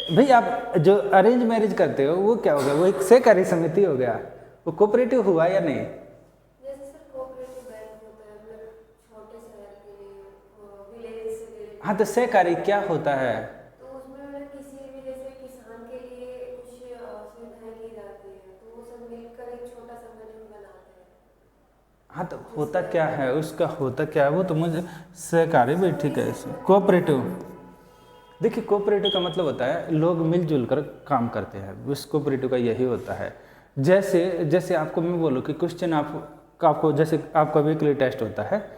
भाई आप जो अरेंज मैरिज करते हो वो क्या हो गया, वो एक सहकारी समिति हो गया, वो कोऑपरेटिव हुआ या नहीं? जैसे सर कोऑपरेटिव बैंक होता है, मतलब छोटे शहर के लिए, विलेज से। हाँ, तो सहकारी क्या होता है? तो उसमें मतलब किसी भी जैसे किसान के लिए कुछ सुविधाएं की जाती है, तो वो सब मिलकर एक छोटा संगठन बनाते हैं। हाँ, तो होता क्या है उसका, होता क्या है वो तो मुझे सहकारी भी ठीक है। कोऑपरेटिव, देखिए कोऑपरेटिव का मतलब होता है लोग मिलजुल कर काम करते हैं, उस कोऑपरेटिव का यही होता है। जैसे आपको मैं बोलूँ कि क्वेश्चन आपको जैसे आपका वीकली टेस्ट होता है,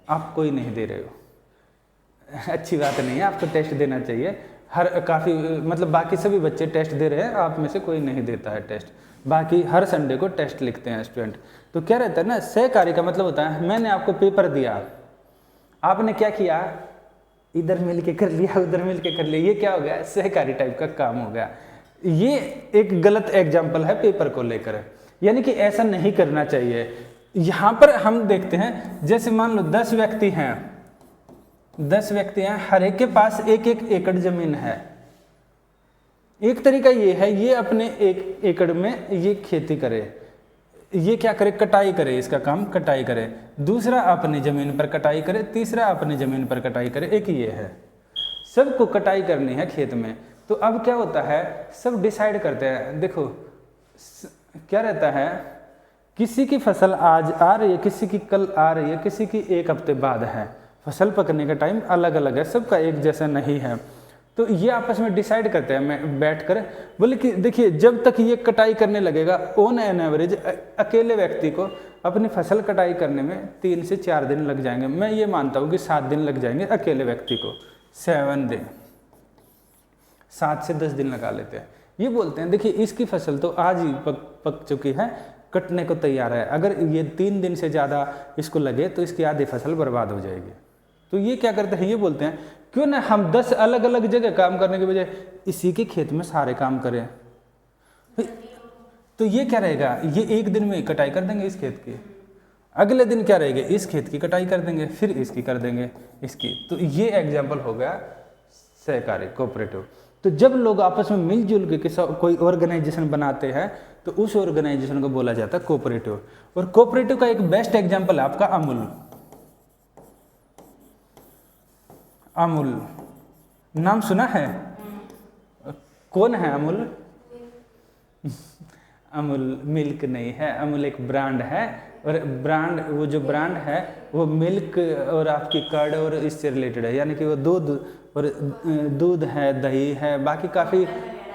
आप कोई नहीं दे रहे हो, अच्छी बात नहीं है, आपको टेस्ट देना चाहिए। हर काफ़ी मतलब बाकी सभी बच्चे टेस्ट दे रहे हैं, आप में से कोई नहीं देता है टेस्ट, बाकी हर संडे को टेस्ट लिखते हैं स्टूडेंट। तो क्या रहता है ना, सहकारी का मतलब होता है मैंने आपको पेपर दिया, आपने क्या किया, इधर मिल के कर लिया उधर मिल के कर लिया, ये क्या हो गया, सहकारी टाइप का काम हो गया। ये एक गलत एग्जाम्पल है पेपर को लेकर, यानी कि ऐसा नहीं करना चाहिए। यहाँ पर हम देखते हैं जैसे मान लो 10 व्यक्ति हैं, 10 व्यक्ति हैं, हर एक के पास 1-1 एकड़ जमीन है। एक तरीका ये है, ये अपने 1 एकड़ में ये खेती करे, ये क्या करे, कटाई करे, इसका काम कटाई करे। दूसरा अपनी जमीन पर कटाई करे, तीसरा अपनी जमीन पर कटाई करे, एक ये है। सबको कटाई करनी है खेत में। तो अब क्या होता है, सब डिसाइड करते हैं। देखो क्या रहता है, किसी की फसल आज आ रही है, किसी की कल आ रही है, किसी की 1 हफ्ते बाद है। फसल पकने का टाइम अलग अलग है, सबका एक जैसा नहीं है। तो ये आपस में डिसाइड करते हैं मैं बैठ कर, बोले कि देखिए जब तक ये कटाई करने लगेगा, ऑन एन एवरेज अकेले व्यक्ति को अपनी फसल कटाई करने में 3 से 4 दिन लग जाएंगे। मैं ये मानता हूँ कि 7 दिन लग जाएंगे अकेले व्यक्ति को, 7 दिन, 7 से 10 दिन लगा लेते हैं। ये बोलते हैं देखिए इसकी फसल तो आज ही पक चुकी है, कटने को तैयार है, अगर ये 3 दिन से ज़्यादा इसको लगे तो इसकी आधी फसल बर्बाद हो जाएगी। तो ये क्या करते हैं, ये बोलते हैं क्यों ना हम 10 अलग अलग जगह काम करने के बजाय इसी के खेत में सारे काम करें। तो ये क्या रहेगा, ये 1 दिन में कटाई कर देंगे इस खेत की, अगले दिन क्या रहेगा, इस खेत की कटाई कर देंगे, फिर इसकी कर देंगे, इसकी। तो ये एग्जाम्पल हो गया सहकारी, कोऑपरेटिव। तो जब लोग आपस में मिलजुल के कोई ऑर्गेनाइजेशन बनाते हैं तो उस ऑर्गेनाइजेशन को बोला जाता है कोऑपरेटिव। और कोऑपरेटिव का एक बेस्ट एग्जाम्पल है आपका अमूल। अमूल नाम सुना है, कौन है अमूल? अमूल मिल्क नहीं है, अमूल एक ब्रांड है। और ब्रांड, वो जो ब्रांड है वो मिल्क और आपकी कर्ड और इससे रिलेटेड है, यानी कि वो दूध और दूध है, दही है, बाकी काफ़ी,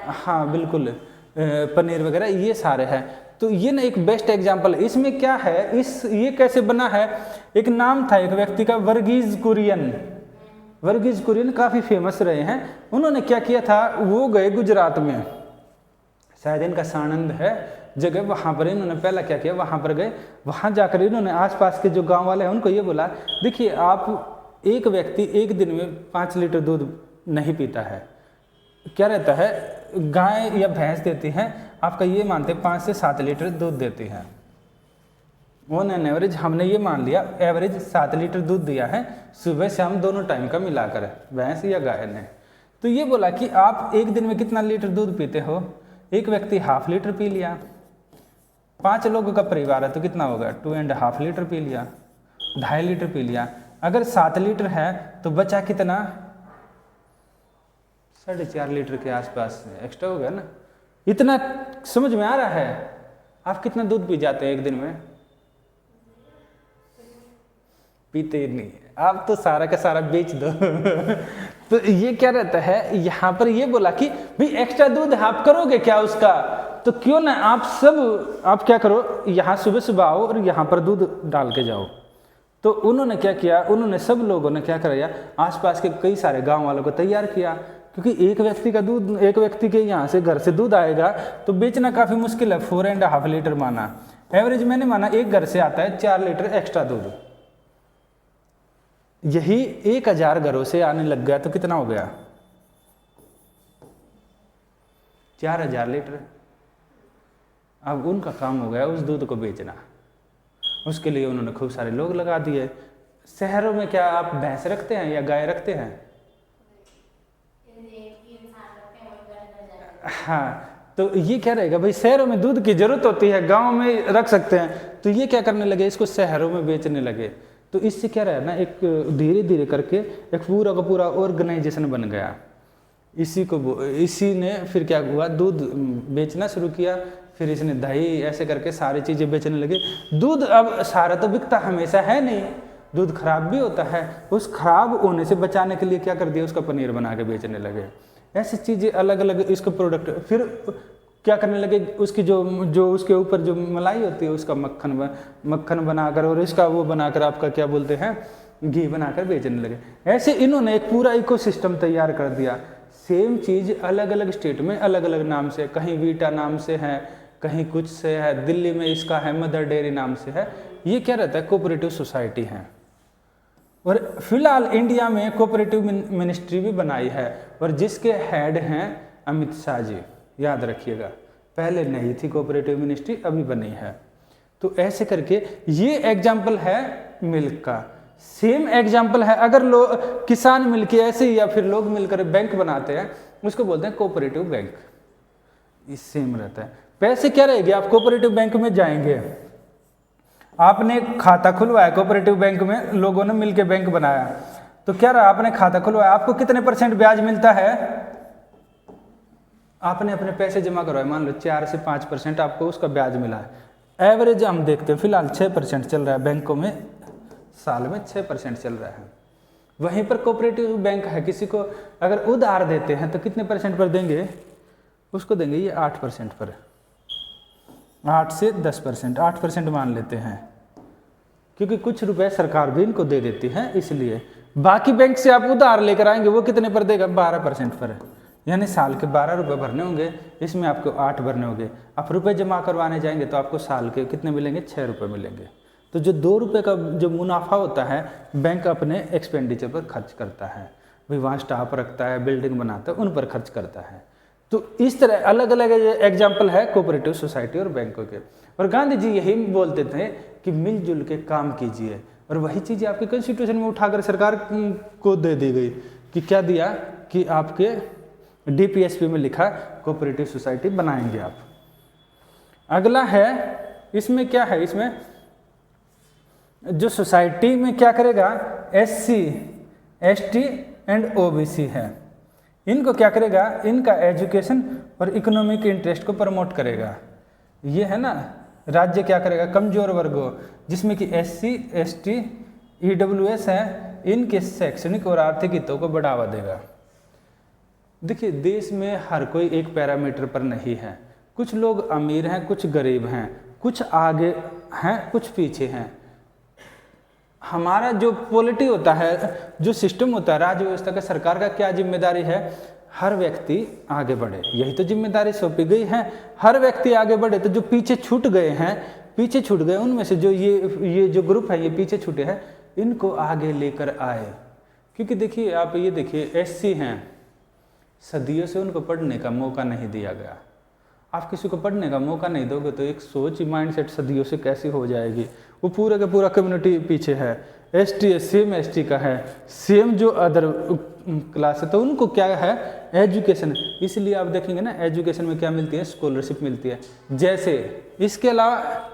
हाँ बिल्कुल, पनीर वगैरह ये सारे हैं। तो ये ना एक बेस्ट एग्जांपल है। इसमें क्या है, ये कैसे बना है, एक नाम था एक व्यक्ति का, वर्गीज कुरियन। वर्गीज कुरियन काफ़ी फेमस रहे हैं। उन्होंने क्या किया था, वो गए गुजरात में, शायद इनका सानंद है जगह, वहाँ पर इन्होंने पहला क्या किया, वहाँ पर गए, वहाँ जाकर इन्होंने आसपास के जो गांव वाले हैं उनको ये बोला, देखिए आप एक व्यक्ति 1 दिन में 5 लीटर दूध नहीं पीता है, क्या रहता है, गाय या भैंस देती हैं, आपका ये मानते हैं 5 से 7 लीटर दूध देती हैं। ऑन एन एवरेज हमने ये मान लिया, एवरेज 7 लीटर दूध दिया है सुबह शाम दोनों टाइम का मिलाकर, भैंस या गाय ने। तो ये बोला कि आप 1 दिन में कितना लीटर दूध पीते हो, एक व्यक्ति ½ लीटर पी लिया, 5 लोगों का परिवार है तो कितना होगा, 2.5 लीटर पी लिया, 2.5 लीटर पी लिया। अगर 7 लीटर है तो बचा कितना, 4.5 लीटर के आसपास एक्स्ट्रा हो गया ना। इतना समझ में आ रहा है? आप कितना दूध पी जाते हैं 1 दिन में? पीते ही नहीं, आप तो सारा का सारा बेच दो। तो ये क्या रहता है, यहाँ पर ये बोला कि भाई एक्स्ट्रा दूध आप करोगे क्या उसका, तो क्यों ना आप क्या करो, यहाँ सुबह सुबह आओ और यहाँ पर दूध डाल के जाओ। तो उन्होंने क्या किया, उन्होंने सब लोगों ने क्या कराया, आसपास के कई सारे गांव वालों को तैयार किया, क्योंकि एक व्यक्ति का दूध, एक व्यक्ति के यहाँ से घर से दूध आएगा तो बेचना काफ़ी मुश्किल है। 4.5 लीटर माना, एवरेज मैंने माना एक घर से आता है 4 लीटर एक्स्ट्रा दूध, यही 1000 घरों से आने लग गया तो कितना हो गया, 4000 लीटर। अब उनका काम हो गया उस दूध को बेचना, उसके लिए उन्होंने खूब सारे लोग लगा दिए। शहरों में क्या आप भैंस रखते हैं या गाय रखते हैं? हाँ, तो ये क्या रहेगा भाई, शहरों में दूध की जरूरत होती है, गांव में रख सकते हैं। तो ये क्या करने लगे, इसको शहरों में बेचने लगे। तो इससे क्या रहा ना, एक धीरे धीरे करके एक पूरा का पूरा ऑर्गेनाइजेशन बन गया। इसी ने फिर क्या हुआ, दूध बेचना शुरू किया, फिर इसने दही, ऐसे करके सारी चीज़ें बेचने लगे। दूध अब सारा तो बिकता हमेशा है नहीं, दूध खराब भी होता है, उस खराब होने से बचाने के लिए क्या कर दिया, उसका पनीर बना के बेचने लगे। ऐसी चीज़ें अलग अलग इसको प्रोडक्ट, फिर क्या करने लगे, उसकी जो उसके ऊपर जो मलाई होती है उसका मक्खन बनाकर, और इसका वो बनाकर आपका क्या बोलते हैं, घी बनाकर बेचने लगे। ऐसे इन्होंने एक पूरा इकोसिस्टम तैयार कर दिया। सेम चीज़ अलग अलग स्टेट में अलग अलग नाम से, कहीं वीटा नाम से है, कहीं कुछ से है, दिल्ली में इसका है मदर डेयरी नाम से है। ये क्या रहता है, कोऑपरेटिव सोसाइटी है। और फिलहाल इंडिया में कोऑपरेटिव मिनिस्ट्री भी बनाई है और जिसके हेड हैं अमित शाह जी, याद रखिएगा। पहले नहीं थी कोऑपरेटिव मिनिस्ट्री, अभी बनी है। तो ऐसे करके ये एग्जाम्पल है मिल्क का। सेम एग्जाम्पल है अगर लोग किसान मिलके ऐसे या फिर लोग मिलकर बैंक बनाते हैं, उसको बोलते हैं कोऑपरेटिव बैंक। ये सेम रहता है। पैसे क्या रहेगी, आप कोऑपरेटिव बैंक में जाएंगे, आपने खाता खुलवाया कोऑपरेटिव बैंक में, लोगों ने मिलके बैंक बनाया, तो क्या रहा, आपने खाता खुलवाया, आपको कितने % ब्याज मिलता है? आपने अपने पैसे जमा करवाए, मान लो 4 से 5% आपको उसका ब्याज मिला है। एवरेज हम देखते हैं फिलहाल 6% चल रहा है बैंकों में, साल में 6% चल रहा है। वहीं पर कोऑपरेटिव बैंक है, किसी को अगर उधार देते हैं तो कितने % पर देंगे, उसको देंगे ये 8% पर, 8 से 10%, 8% मान लेते हैं, क्योंकि कुछ रुपए सरकार भी इनको दे देती है। इसलिए बाकी बैंक से आप उधार लेकर आएंगे, वो कितने पर देगा, 12% पर, यानी साल के 12 रुपये भरने होंगे, इसमें आपको 8 भरने होंगे। आप रुपए जमा करवाने जाएंगे तो आपको साल के कितने मिलेंगे, 6 रुपये मिलेंगे। तो जो 2 रुपये का जो मुनाफा होता है, बैंक अपने एक्सपेंडिचर पर खर्च करता है, भाई वहाँ स्टाफ रखता है, बिल्डिंग बनाता है, उन पर खर्च करता है। तो इस तरह अलग अलग एग्जाम्पल है कोऑपरेटिव सोसाइटी और बैंकों के। और गांधी जी यही बोलते थे कि मिलजुल के काम कीजिए, और वही चीज़ें आपके कॉन्स्टिट्यूशन में उठाकर सरकार को दे दी गई कि क्या दिया कि आपके DPSP में लिखा कोऑपरेटिव सोसाइटी बनाएंगे आप। अगला है, इसमें क्या है, इसमें जो सोसाइटी में क्या करेगा, SC ST एंड OBC है, इनको क्या करेगा, इनका एजुकेशन और इकोनॉमिक इंटरेस्ट को प्रमोट करेगा। ये है ना, राज्य क्या करेगा, कमजोर वर्गों जिसमें कि SC ST EWS है, इनके शैक्षणिक और आर्थिक हितों को बढ़ावा देगा। देखिए देश में हर कोई एक पैरामीटर पर नहीं है, कुछ लोग अमीर हैं, कुछ गरीब हैं, कुछ आगे हैं, कुछ पीछे हैं। हमारा जो पॉलिटी होता है, जो सिस्टम होता है, राज्य व्यवस्था का, सरकार का क्या जिम्मेदारी है, हर व्यक्ति आगे बढ़े, यही तो जिम्मेदारी सौंपी गई है। हर व्यक्ति आगे बढ़े। तो जो पीछे छूट गए हैं, पीछे छूट गए, उनमें से जो ये जो ग्रुप है, ये पीछे छूटे हैं, इनको आगे लेकर आए। क्योंकि देखिए आप ये देखिए SC हैं, सदियों से उनको पढ़ने का मौका नहीं दिया गया। आप किसी को पढ़ने का मौका नहीं दोगे तो एक सोच माइंडसेट सदियों से कैसी हो जाएगी। वो पूरा का पूरा कम्युनिटी पीछे है। ST सेम ST का है, सेम जो अदर क्लास है, तो उनको क्या है, एजुकेशन। इसलिए आप देखेंगे ना, एजुकेशन में क्या मिलती है, स्कॉलरशिप मिलती है। जैसे इसके अलावा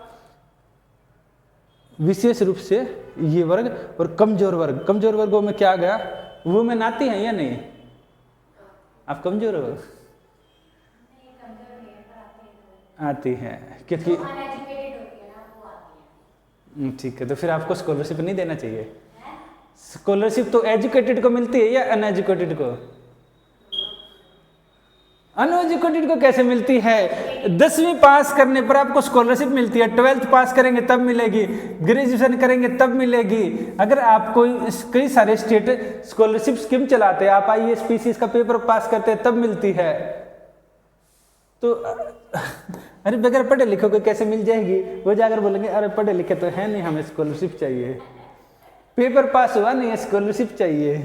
विशेष रूप से ये वर्ग और कमजोर वर्ग, कमजोर वर्गों में क्या आ गया, वुमेन आती है या नहीं, आप कमजोर हो, आती है, क्योंकि ठीक है। तो फिर आपको स्कॉलरशिप नहीं देना चाहिए। स्कॉलरशिप तो एजुकेटेड को मिलती है या अनएजुकेटेड को? अनएजुकेटेड को कैसे मिलती है? 10वीं पास करने पर आपको स्कॉलरशिप मिलती है, 12th पास करेंगे तब मिलेगी, ग्रेजुएशन करेंगे तब मिलेगी। अगर आपको कई सारे स्टेट स्कॉलरशिप स्कीम चलाते हैं, आप IAS PCS का पेपर पास करते हैं तब मिलती है। तो अरे बगैर पढ़े लिखे को कैसे मिल जाएगी? वो जाकर बोलेंगे अरे पढ़े लिखे तो है नहीं, हमें स्कॉलरशिप चाहिए, पेपर पास हुआ नहीं है, स्कॉलरशिप चाहिए,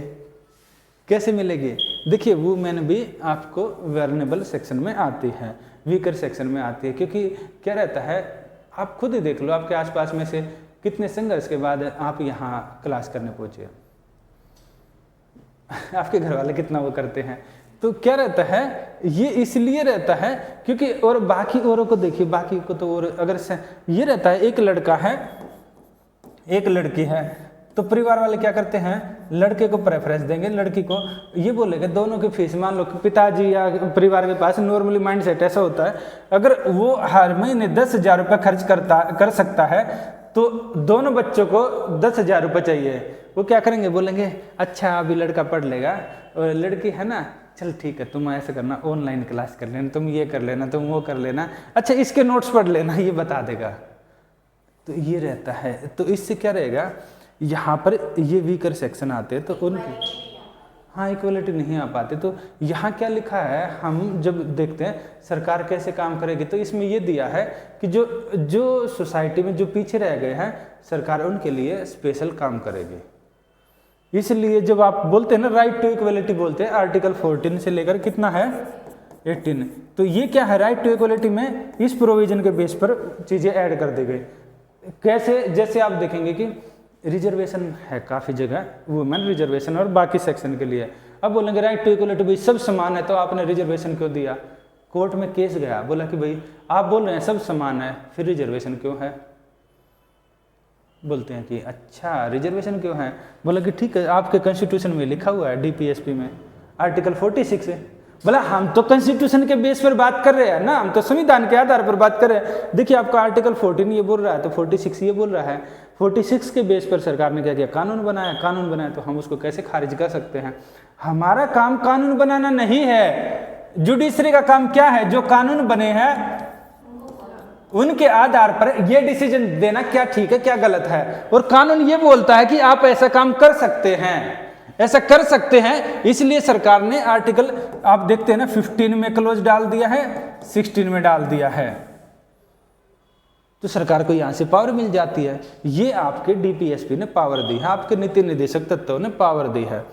कैसे मिलेगी? देखिए वुमेन भी आपको वल्नरेबल सेक्शन में आती है, वीकर सेक्शन में आती है, क्योंकि क्या रहता है, आप खुद ही देख लो, आपके आसपास में से कितने संघर्ष के बाद आप यहाँ क्लास करने पहुंचे, आपके घर वाले कितना वो करते हैं। तो क्या रहता है, ये इसलिए रहता है क्योंकि, और बाकी औरों को देखिए, बाकी को तो और अगर ये रहता है, एक लड़का है एक लड़की है, तो परिवार वाले क्या करते हैं, लड़के को प्रेफरेंस देंगे, लड़की को ये बोलेंगे दोनों की फीस, मान लो पिताजी या परिवार के पास नॉर्मली माइंडसेट ऐसा होता है, अगर वो हर महीने 10,000 रुपये खर्च कर सकता है तो दोनों बच्चों को 10,000 रुपये चाहिए। वो क्या करेंगे, बोलेंगे अच्छा अभी लड़का पढ़ लेगा, और लड़की है ना, चल ठीक है तुम ऐसे करना, ऑनलाइन क्लास कर लेना, तुम ये कर लेना, तुम वो कर लेना, अच्छा इसके नोट्स पढ़ लेना, ये बता देगा। तो ये रहता है। तो इससे क्या रहेगा, यहाँ पर ये वीकर सेक्शन आते हैं तो उनकी हाँ इक्वलिटी नहीं आ पाते। तो यहाँ क्या लिखा है, हम जब देखते हैं सरकार कैसे काम करेगी तो इसमें ये दिया है कि जो सोसाइटी में जो पीछे रह गए हैं सरकार उनके लिए स्पेशल काम करेगी। इसलिए जब आप बोलते हैं ना राइट टू इक्वलिटी बोलते हैं, आर्टिकल 14 से लेकर कितना है 18, तो ये क्या है राइट टू इक्वलिटी में इस प्रोविजन के बेस पर चीज़ें ऐड कर दी गई। कैसे, जैसे आप देखेंगे कि रिजर्वेशन है काफ़ी जगह वुमेन रिजर्वेशन और बाकी सेक्शन के लिए। अब बोलेंगे राइट टू इक्वलिटी भाई सब समान है तो आपने रिजर्वेशन क्यों दिया, कोर्ट में केस गया, बोला कि भाई आप बोल रहे हैं सब समान है फिर रिजर्वेशन क्यों है, बोलते हैं कि अच्छा रिजर्वेशन क्यों है, बोला कि ठीक है आपके कॉन्स्टिट्यूशन में लिखा हुआ है डीपीएसपी में आर्टिकल 46 है। बोला हम तो कॉन्स्टिट्यूशन के बेस पर बात कर रहे हैं ना, हम तो संविधान के आधार पर बात कर रहे हैं। देखिए आपका आर्टिकल 14 ये बोल रहा है तो 46 ये बोल रहा है, 46 के बेस पर सरकार ने क्या किया कानून बनाया तो हम उसको कैसे खारिज कर सकते हैं। हमारा काम कानून बनाना नहीं है, जुडिशरी का काम क्या है, जो कानून बने हैं उनके आधार पर ये डिसीजन देना क्या ठीक है क्या गलत है। और कानून ये बोलता है कि आप ऐसा काम कर सकते हैं, ऐसा कर सकते हैं। इसलिए सरकार ने आर्टिकल आप देखते हैं ना 15 में क्लोज डाल दिया है, 16 में डाल दिया है, तो सरकार को यहां से पावर मिल जाती है। ये आपके डीपीएसपी ने पावर दी है, आपके नीति निर्देशक तत्वों ने पावर दी है।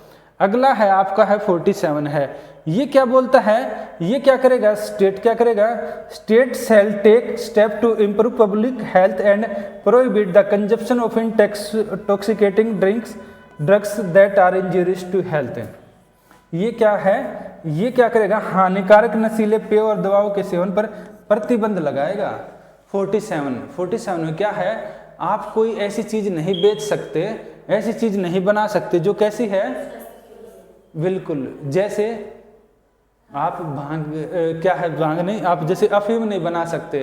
अगला है आपका है 47 है, ये क्या बोलता है, ये क्या करेगा स्टेट क्या करेगा, state shall take step to improve public health and prohibit the consumption of intoxicating drugs that are injurious to health. ये क्या है, ये क्या करेगा हानिकारक नशीले पेय और दवाओं के सेवन पर प्रतिबंध लगाएगा। 47 में क्या है, आप कोई ऐसी चीज नहीं बेच सकते, ऐसी चीज नहीं बना सकते जो कैसी है, बिल्कुल जैसे आप भांग क्या है भांग नहीं, आप जैसे अफीम नहीं बना सकते,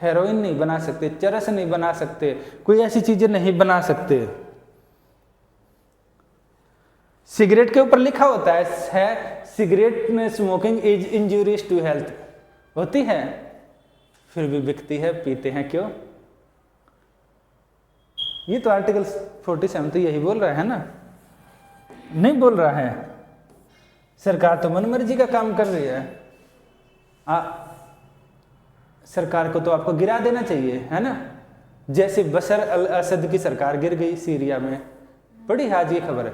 हेरोइन नहीं बना सकते, चरस नहीं बना सकते, कोई ऐसी चीजें नहीं बना सकते। सिगरेट के ऊपर लिखा होता है सिगरेट में smoking is injurious to health, होती है फिर भी बिकती है, पीते हैं क्यों। ये तो आर्टिकल 47 तो यही बोल रहा है ना, नहीं बोल रहा है। सरकार तो मनमर्जी का काम कर रही है, सरकार को तो आपको गिरा देना चाहिए है ना। जैसे बशर अल असद की सरकार गिर गई सीरिया में, पढ़ी आज ये खबर है।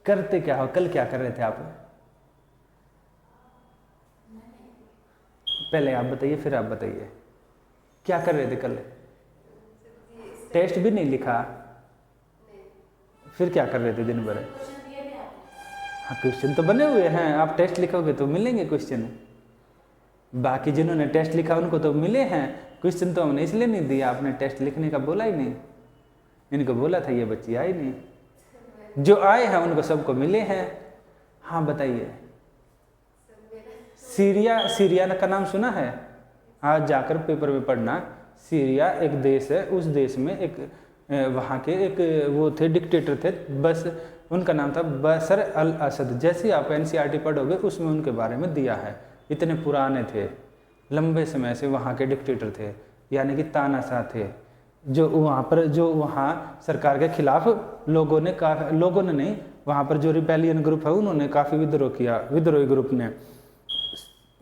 करते क्या हो, कल क्या कर रहे थे आप, पहले आप बताइए फिर आप बताइए क्या कर रहे थे कल। टेस्ट भी नहीं लिखा, फिर क्या कर रहे थे दिन भर। हाँ क्वेश्चन तो बने हुए हैं, आप टेस्ट लिखोगे तो मिलेंगे क्वेश्चन, बाकी जिन्होंने टेस्ट लिखा उनको तो मिले हैं क्वेश्चन, तो हमने इसलिए नहीं दिया, आपने टेस्ट लिखने का बोला ही नहीं, इनको बोला था ये बच्ची आई नहीं, जो आए हैं उनको सबको मिले हैं। हाँ बताइए, सीरिया का नाम सुना है, आज जाकर पेपर में पढ़ना। सीरिया एक देश है, उस देश में एक वहाँ के एक वो थे डिक्टेटर थे, बस उनका नाम था बशर अल असद। जैसे आप एनसीईआरटी पढ़ोगे उसमें उनके बारे में दिया है, इतने पुराने थे, लंबे समय से वहाँ के डिक्टेटर थे, यानी कि तानाशाह थे, जो वहाँ सरकार के खिलाफ लोगों ने नहीं, वहाँ पर जो रिपेलियन ग्रुप है उन्होंने काफ़ी विद्रोह किया, विद्रोही ग्रुप ने।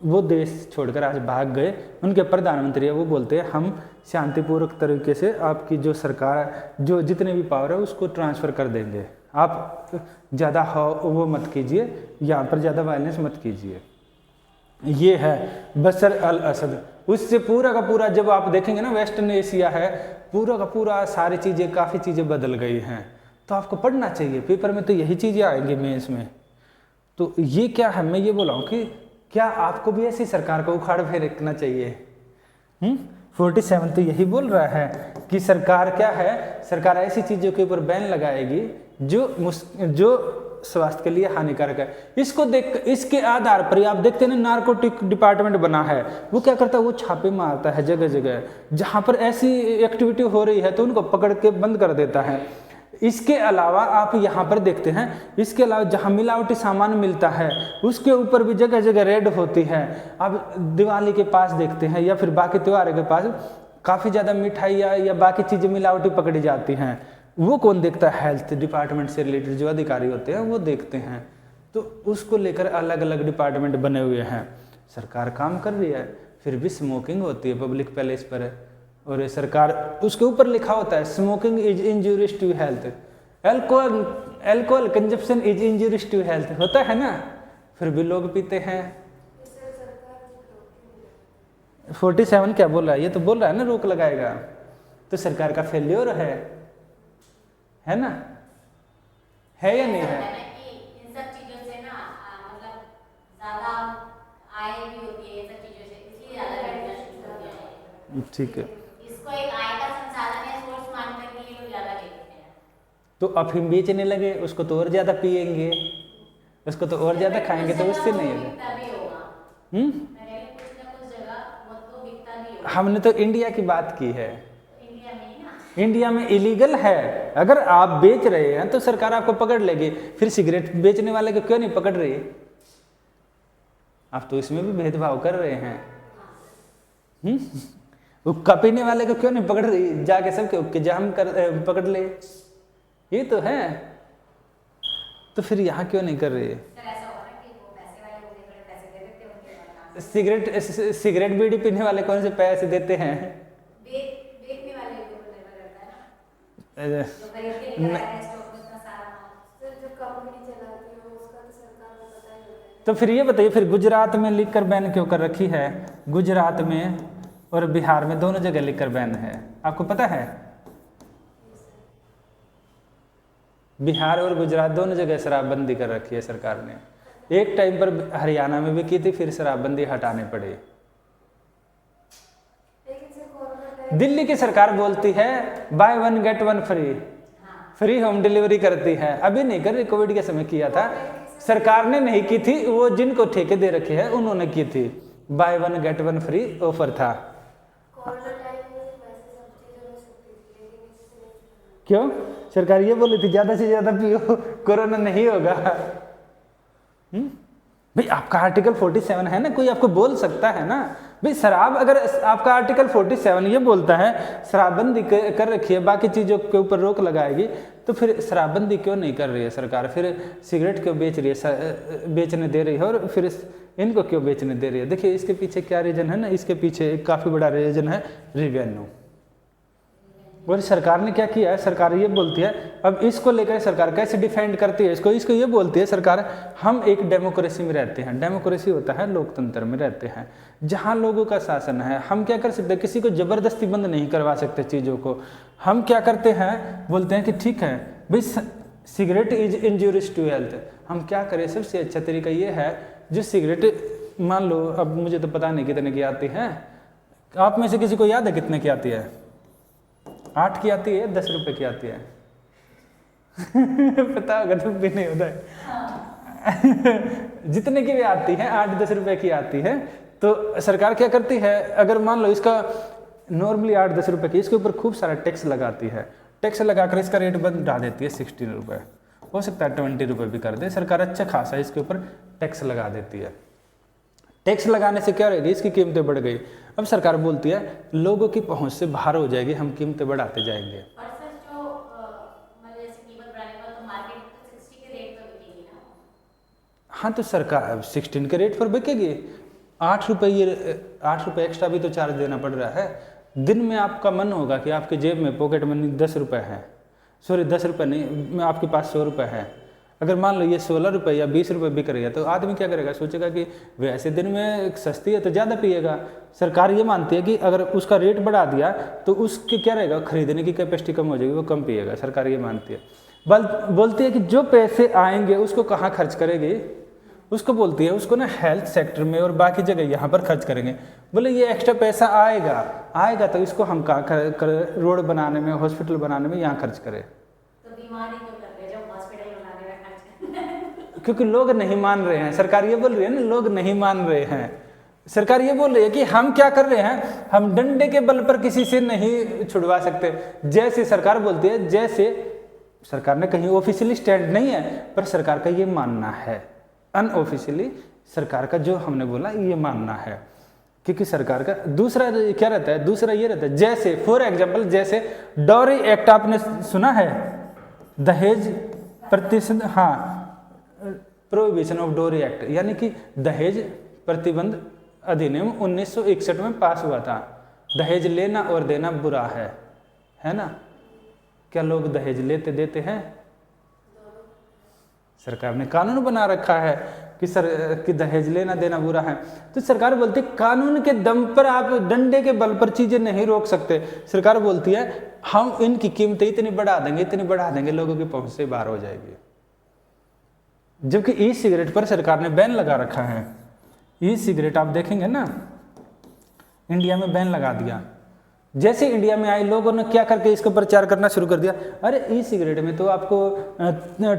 वो देश छोड़कर आज भाग गए। उनके प्रधानमंत्री है वो बोलते हैं हम शांतिपूर्वक तरीके से आपकी जो सरकार जो जितने भी पावर है उसको ट्रांसफ़र कर देंगे, आप ज़्यादा वो मत कीजिए, यहाँ पर ज़्यादा वायलेंस मत कीजिए। ये है बशर अल असद। उससे पूरा का पूरा जब आप देखेंगे ना वेस्टर्न एशिया है, पूरा का पूरा सारी चीज़ें काफ़ी चीज़ें बदल गई हैं, तो आपको पढ़ना चाहिए, पेपर में तो यही चीज़ें आएंगी मेंस में। तो ये क्या है, मैं ये बोला हूँ कि क्या आपको भी ऐसी सरकार को उखाड़ फेंकना चाहिए। 47 तो यही बोल रहा है कि सरकार क्या है, सरकार ऐसी चीज़ों के ऊपर बैन लगाएगी जो स्वास्थ्य के लिए हानिकारक है। इसको देख, इसके आधार पर आप देखते हैं ना, नारकोटिक डिपार्टमेंट बना है, वो क्या करता है, वो छापे मारता है जगह जगह, जहाँ पर ऐसी एक्टिविटी हो रही है तो उनको पकड़ के बंद कर देता है। इसके अलावा आप यहाँ पर देखते हैं, इसके अलावा जहाँ मिलावटी सामान मिलता है उसके ऊपर भी जगह जगह रेड होती है। आप दिवाली के पास देखते हैं या फिर बाकी त्योहारों के पास काफ़ी ज़्यादा मिठाइयाँ या बाकी चीज़ें मिलावटी पकड़ी जाती हैं, वो कौन देखता है? हेल्थ डिपार्टमेंट से रिलेटेड जो अधिकारी होते हैं वो देखते हैं। तो उसको लेकर अलग अलग डिपार्टमेंट बने हुए हैं। सरकार काम कर रही है, फिर भी स्मोकिंग होती है पब्लिक प्लेस पर, और ये सरकार उसके ऊपर लिखा होता है smoking is injurious to health, alcohol consumption is injurious to health, होता है ना, फिर भी लोग पीते हैं। 47 क्या बोल रहा है? ये तो बोल रहा है ना रोक लगाएगा, तो सरकार का फेल्योर है ना, है या नहीं है? इन सब चीजों से ना मतलब ज्यादा आय भी होती है इन सब चीजों से, इसलिए ज्यादा घटना शुरू हो गया है। ठीक है, इसको एक आय का संसाधन या सोर्स मानकर के ये लोग ज्यादा लेते हैं। तो अफीम बेचने लगे, उसको तो और ज़्यादा पिएंगे, उसको तो और ज़्यादा खाएंगे, तो उससे नहीं होगा। तभी होगा। मैंने कुछ ना कुछ जगह वो तो बिकता भी होगा। हमने तो इंडिया की बात की है, इंडिया में ही ना, इंडिया में इलीगल है। अगर आप बेच रहे हैं तो सरकार आपको पकड़ लेगी, फिर सिगरेट बेचने वाले को क्यों नहीं पकड़ रही? आप तो इसमें भी भेदभाव कर रहे हैं। हुक्का पीने वाले को क्यों नहीं पकड़ रही? जाके सबके हुक्के जाम कर पकड़ ले, ये तो है। तो फिर यहाँ क्यों नहीं कर रही? सर ऐसा होगा ना कि वो पैसे वाले होंगे, थोड़े पैसे दे देते होंगे वरना सिगरेट बीड़ी पीने वाले कौन से पैसे देते हैं? बेचने वाले के ऊपर निर्भर करता है ना, जो खरीद के लेकर आया है स्टॉक में इतना सारा माल। सर जो कंपनी चलाती है उसका तो सरकार को पता ही होता है। तो फिर ये बताइए, फिर गुजरात में लिकर बैन क्यों कर रखी है? गुजरात में और बिहार में दोनों जगह लिकर बैन है, आपको पता है? बिहार और गुजरात दोनों जगह शराबबंदी कर रखी है सरकार ने। एक टाइम पर हरियाणा में भी की थी, फिर शराबबंदी हटाने पड़ी। लेकिन सर कोरोना टाइम दिल्ली की सरकार बोलती है buy 1 get 1 free home delivery करती है, अभी नहीं कर रही, कोविड के समय किया था। सरकार ने नहीं की थी, वो जिनको ठेके दे रखे हैं उन्होंने की थी, बाय 1 गेट 1 फ्री ऑफर था। कोरोना टाइम में वैसे सब चीज़ें हो सकती थी, लेकिन इससे नहीं। क्यों? सरकार ये बोली थी ज्यादा से ज्यादा पियो, कोरोना नहीं होगा। भाई आपका आर्टिकल 47 है ना, कोई आपको बोल सकता है ना भाई शराब, अगर आपका आर्टिकल 47 ये बोलता है शराबबंदी कर रखी है, बाकी चीज़ों के ऊपर रोक लगाएगी, तो फिर शराबबंदी क्यों नहीं कर रही है सरकार? फिर सिगरेट क्यों बेच रही है, बेचने दे रही है, और फिर इनको क्यों बेचने दे रही है? देखिए इसके पीछे क्या रीज़न है ना, इसके पीछे एक काफ़ी बड़ा रीज़न है रेवेन्यू। और सरकार ने क्या किया है, सरकार ये बोलती है, अब इसको लेकर सरकार कैसे डिफेंड करती है इसको ये बोलती है सरकार, हम एक डेमोक्रेसी में रहते हैं। डेमोक्रेसी होता है लोकतंत्र में रहते हैं, जहाँ लोगों का शासन है। हम क्या कर सकते हैं, किसी को ज़बरदस्ती बंद नहीं करवा सकते चीज़ों को। हम क्या करते हैं, बोलते हैं कि ठीक है भाई cigarette is injurious to health, हम क्या करें? सबसे अच्छा तरीका ये है, जो सिगरेट मान लो, अब मुझे तो पता नहीं कितने की आती है, आप में से किसी को याद है कितने की आती है? 8 की आती है, 10 रुपए की आती है? पता होगा तुम भी नहीं होता है। जितने की भी आती है 8-10 रुपए की आती है, तो सरकार क्या करती है, अगर मान लो इसका नॉर्मली 8-10 रुपए की, इसके ऊपर खूब सारा टैक्स लगाती है। टैक्स लगाकर इसका रेट बढ़ा देती है 16 रुपये, हो सकता है 20 रुपये भी कर दे सरकार, अच्छा खासा इसके ऊपर टैक्स लगा देती है। टैक्स लगाने से क्या रहेगी, इसकी कीमतें बढ़ गई। अब सरकार बोलती है लोगों की पहुंच से बाहर हो जाएगी, हम कीमतें बढ़ाते जाएंगे। और सर जो मतलब जैसे कीमत बढ़ाने का तो मार्केट में 60 के रेट पर बिकेगी ना। हाँ तो सरकार 16 के रेट पर बिकेगी। 8 रुपये एक्स्ट्रा भी तो चार्ज देना पड़ रहा है। दिन में आपका मन होगा कि आपके जेब में पॉकेट मनी 10 रुपये है, सॉरी 10 रुपये नहीं, आपके पास 100 रुपये है। अगर मान लो ये 16 रुपये या 20 रुपये बिक रही है, तो आदमी क्या करेगा, सोचेगा कि वैसे दिन में सस्ती है तो ज़्यादा पिएगा। सरकार ये मानती है कि अगर उसका रेट बढ़ा दिया तो उसके क्या रहेगा, खरीदने की कैपेसिटी कम हो जाएगी, वो कम पिएगा। सरकार ये मानती है। बोलती है कि जो पैसे आएंगे उसको कहाँ खर्च करेगी, उसको बोलती है उसको ना हेल्थ सेक्टर में और बाकी जगह यहाँ पर खर्च करेंगे। बोले ये एक्स्ट्रा पैसा आएगा तो इसको हम कहाँ रोड बनाने में, हॉस्पिटल बनाने में यहाँ खर्च करें। तो बीमारी क्यों करते हैं जब हॉस्पिटल बनाने में खर्च? क्योंकि लोग नहीं मान रहे हैं। सरकार ये बोल रही है ना, लोग नहीं मान रहे हैं। सरकार ये बोल रही है कि हम क्या कर रहे हैं, हम डंडे के बल पर किसी से नहीं छुड़वा सकते। जैसे सरकार बोलती है, जैसे सरकार ने कहीं ऑफिशियली स्टैंड नहीं है, पर सरकार का ये मानना है, अनऑफिशियली सरकार का जो हमने बोला ये मानना है क्योंकि सरकार का दूसरा क्या रहता है, दूसरा ये रहता है, जैसे फॉर एग्जाम्पल जैसे डॉरी एक्ट आपने सुना है, दहेज प्रतिशत, हाँ, प्रोहिबिशन ऑफ डोरी एक्ट, यानी कि दहेज प्रतिबंध अधिनियम 1961 में पास हुआ था। दहेज लेना और देना बुरा है ना? क्या लोग दहेज लेते देते हैं? सरकार ने कानून बना रखा है कि दहेज लेना देना बुरा है। तो सरकार बोलती है कानून के दम पर आप डंडे के बल पर चीजें नहीं रोक सकते। सरकार बोलती है हम इनकी कीमतें इतनी बढ़ा देंगे लोगों की पहुंच से बाहर हो जाएगी। जबकि ई सिगरेट पर सरकार ने बैन लगा रखा है। ई सिगरेट आप देखेंगे ना, इंडिया में बैन लगा दिया। जैसे इंडिया में आए लोगों ने क्या करके इसका प्रचार करना शुरू कर दिया, अरे ई सिगरेट में तो आपको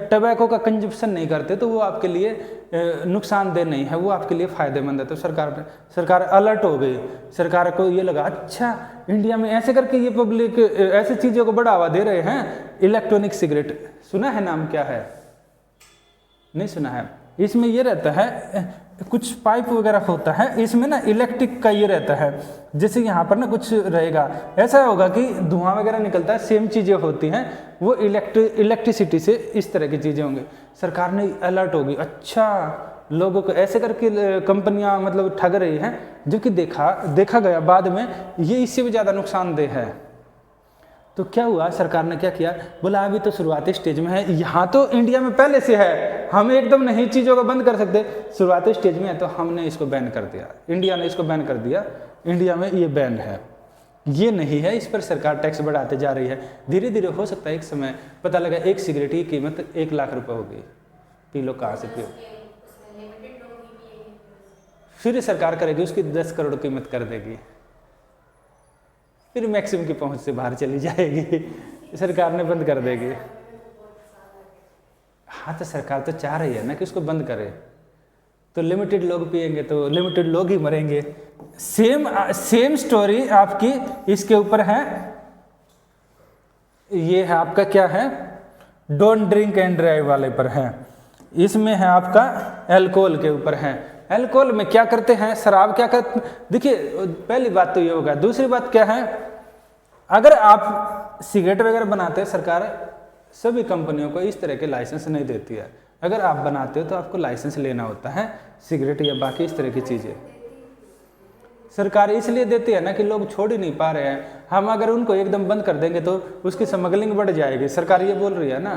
टबैको का कंजप्शन नहीं करते, तो वो आपके लिए नुकसानदेह नहीं है, वो आपके लिए फ़ायदेमंद है। तो सरकार अलर्ट हो गई। सरकार को ये लगा अच्छा इंडिया में ऐसे करके ये पब्लिक ऐसी चीज़ों को बढ़ावा दे रहे हैं। इलेक्ट्रॉनिक सिगरेट सुना है, नाम क्या है? नहीं सुना है। इसमें ये रहता है कुछ पाइप वगैरह होता है, इसमें ना इलेक्ट्रिक का ये रहता है, जैसे यहाँ पर ना कुछ रहेगा, ऐसा होगा कि धुआं वगैरह निकलता है, सेम चीज़ें होती हैं, वो इलेक्ट्रिसिटी से इस तरह की चीज़ें होंगी। सरकार ने अलर्ट होगी, अच्छा लोगों को ऐसे करके कंपनियां मतलब ठग रही हैं, जो कि देखा गया बाद में ये इससे भी ज़्यादा नुकसानदेह है। तो क्या हुआ, सरकार ने क्या किया, बोला अभी तो शुरुआती स्टेज में है, यहाँ तो इंडिया में पहले से है, हम एकदम नहीं चीज़ों को बंद कर सकते, शुरुआती स्टेज में है तो हमने इसको बैन कर दिया। इंडिया ने इसको बैन कर दिया, इंडिया में ये बैन है, ये नहीं है, इस पर सरकार टैक्स बढ़ाते जा रही है। धीरे धीरे हो सकता है एक समय पता लगा एक सिगरेट की कीमत 1 लाख रुपये हो गई, पी लो कहाँ से पियो। फिर सरकार करेगी उसकी 10 करोड़ कीमत कर देगी, फिर मैक्सिमम की पहुंच से बाहर चली जाएगी, सरकार ने बंद कर देगी। हाँ तो सरकार तो चाह रही है ना कि उसको बंद करे, तो लिमिटेड लोग पिएंगे तो लिमिटेड लोग ही मरेंगे। सेम स्टोरी आपकी इसके ऊपर है, ये है आपका क्या है, डोंट ड्रिंक एंड ड्राइव वाले पर है। इसमें है आपका अल्कोहल के ऊपर है। अल्कोहल में क्या करते हैं, शराब क्या करते, देखिए पहली बात तो ये होगा। दूसरी बात क्या है, अगर आप सिगरेट वगैरह बनाते हैं, सरकार सभी कंपनियों को इस तरह के लाइसेंस नहीं देती है। अगर आप बनाते हो तो आपको लाइसेंस लेना होता है, सिगरेट या बाकी इस तरह की चीज़ें सरकार इसलिए देती है ना कि लोग छोड़ ही नहीं पा रहे हैं। हम अगर उनको एकदम बंद कर देंगे तो उसकी स्मगलिंग बढ़ जाएगी, सरकार ये बोल रही है ना।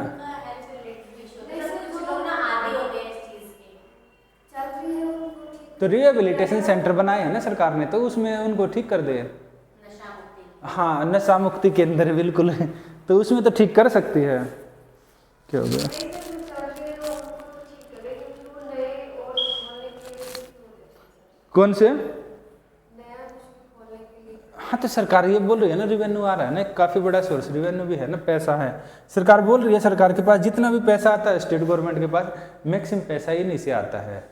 तो रिहेबिलिटेशन सेंटर बनाए हैं ना सरकार ने, तो उसमें उनको ठीक कर दे। हाँ, नशा मुक्ति केंद्र, बिल्कुल, तो उसमें तो ठीक कर सकती है। क्या हो गया, कौन से? हाँ तो सरकार ये बोल रही है ना, रिवेन्यू आ रहा है ना, काफ़ी बड़ा सोर्स रिवेन्यू भी है ना, पैसा है। सरकार बोल रही है, सरकार के पास जितना भी पैसा आता है स्टेट गवर्नमेंट के पास मैक्सिमम पैसा ही नहीं से आता है।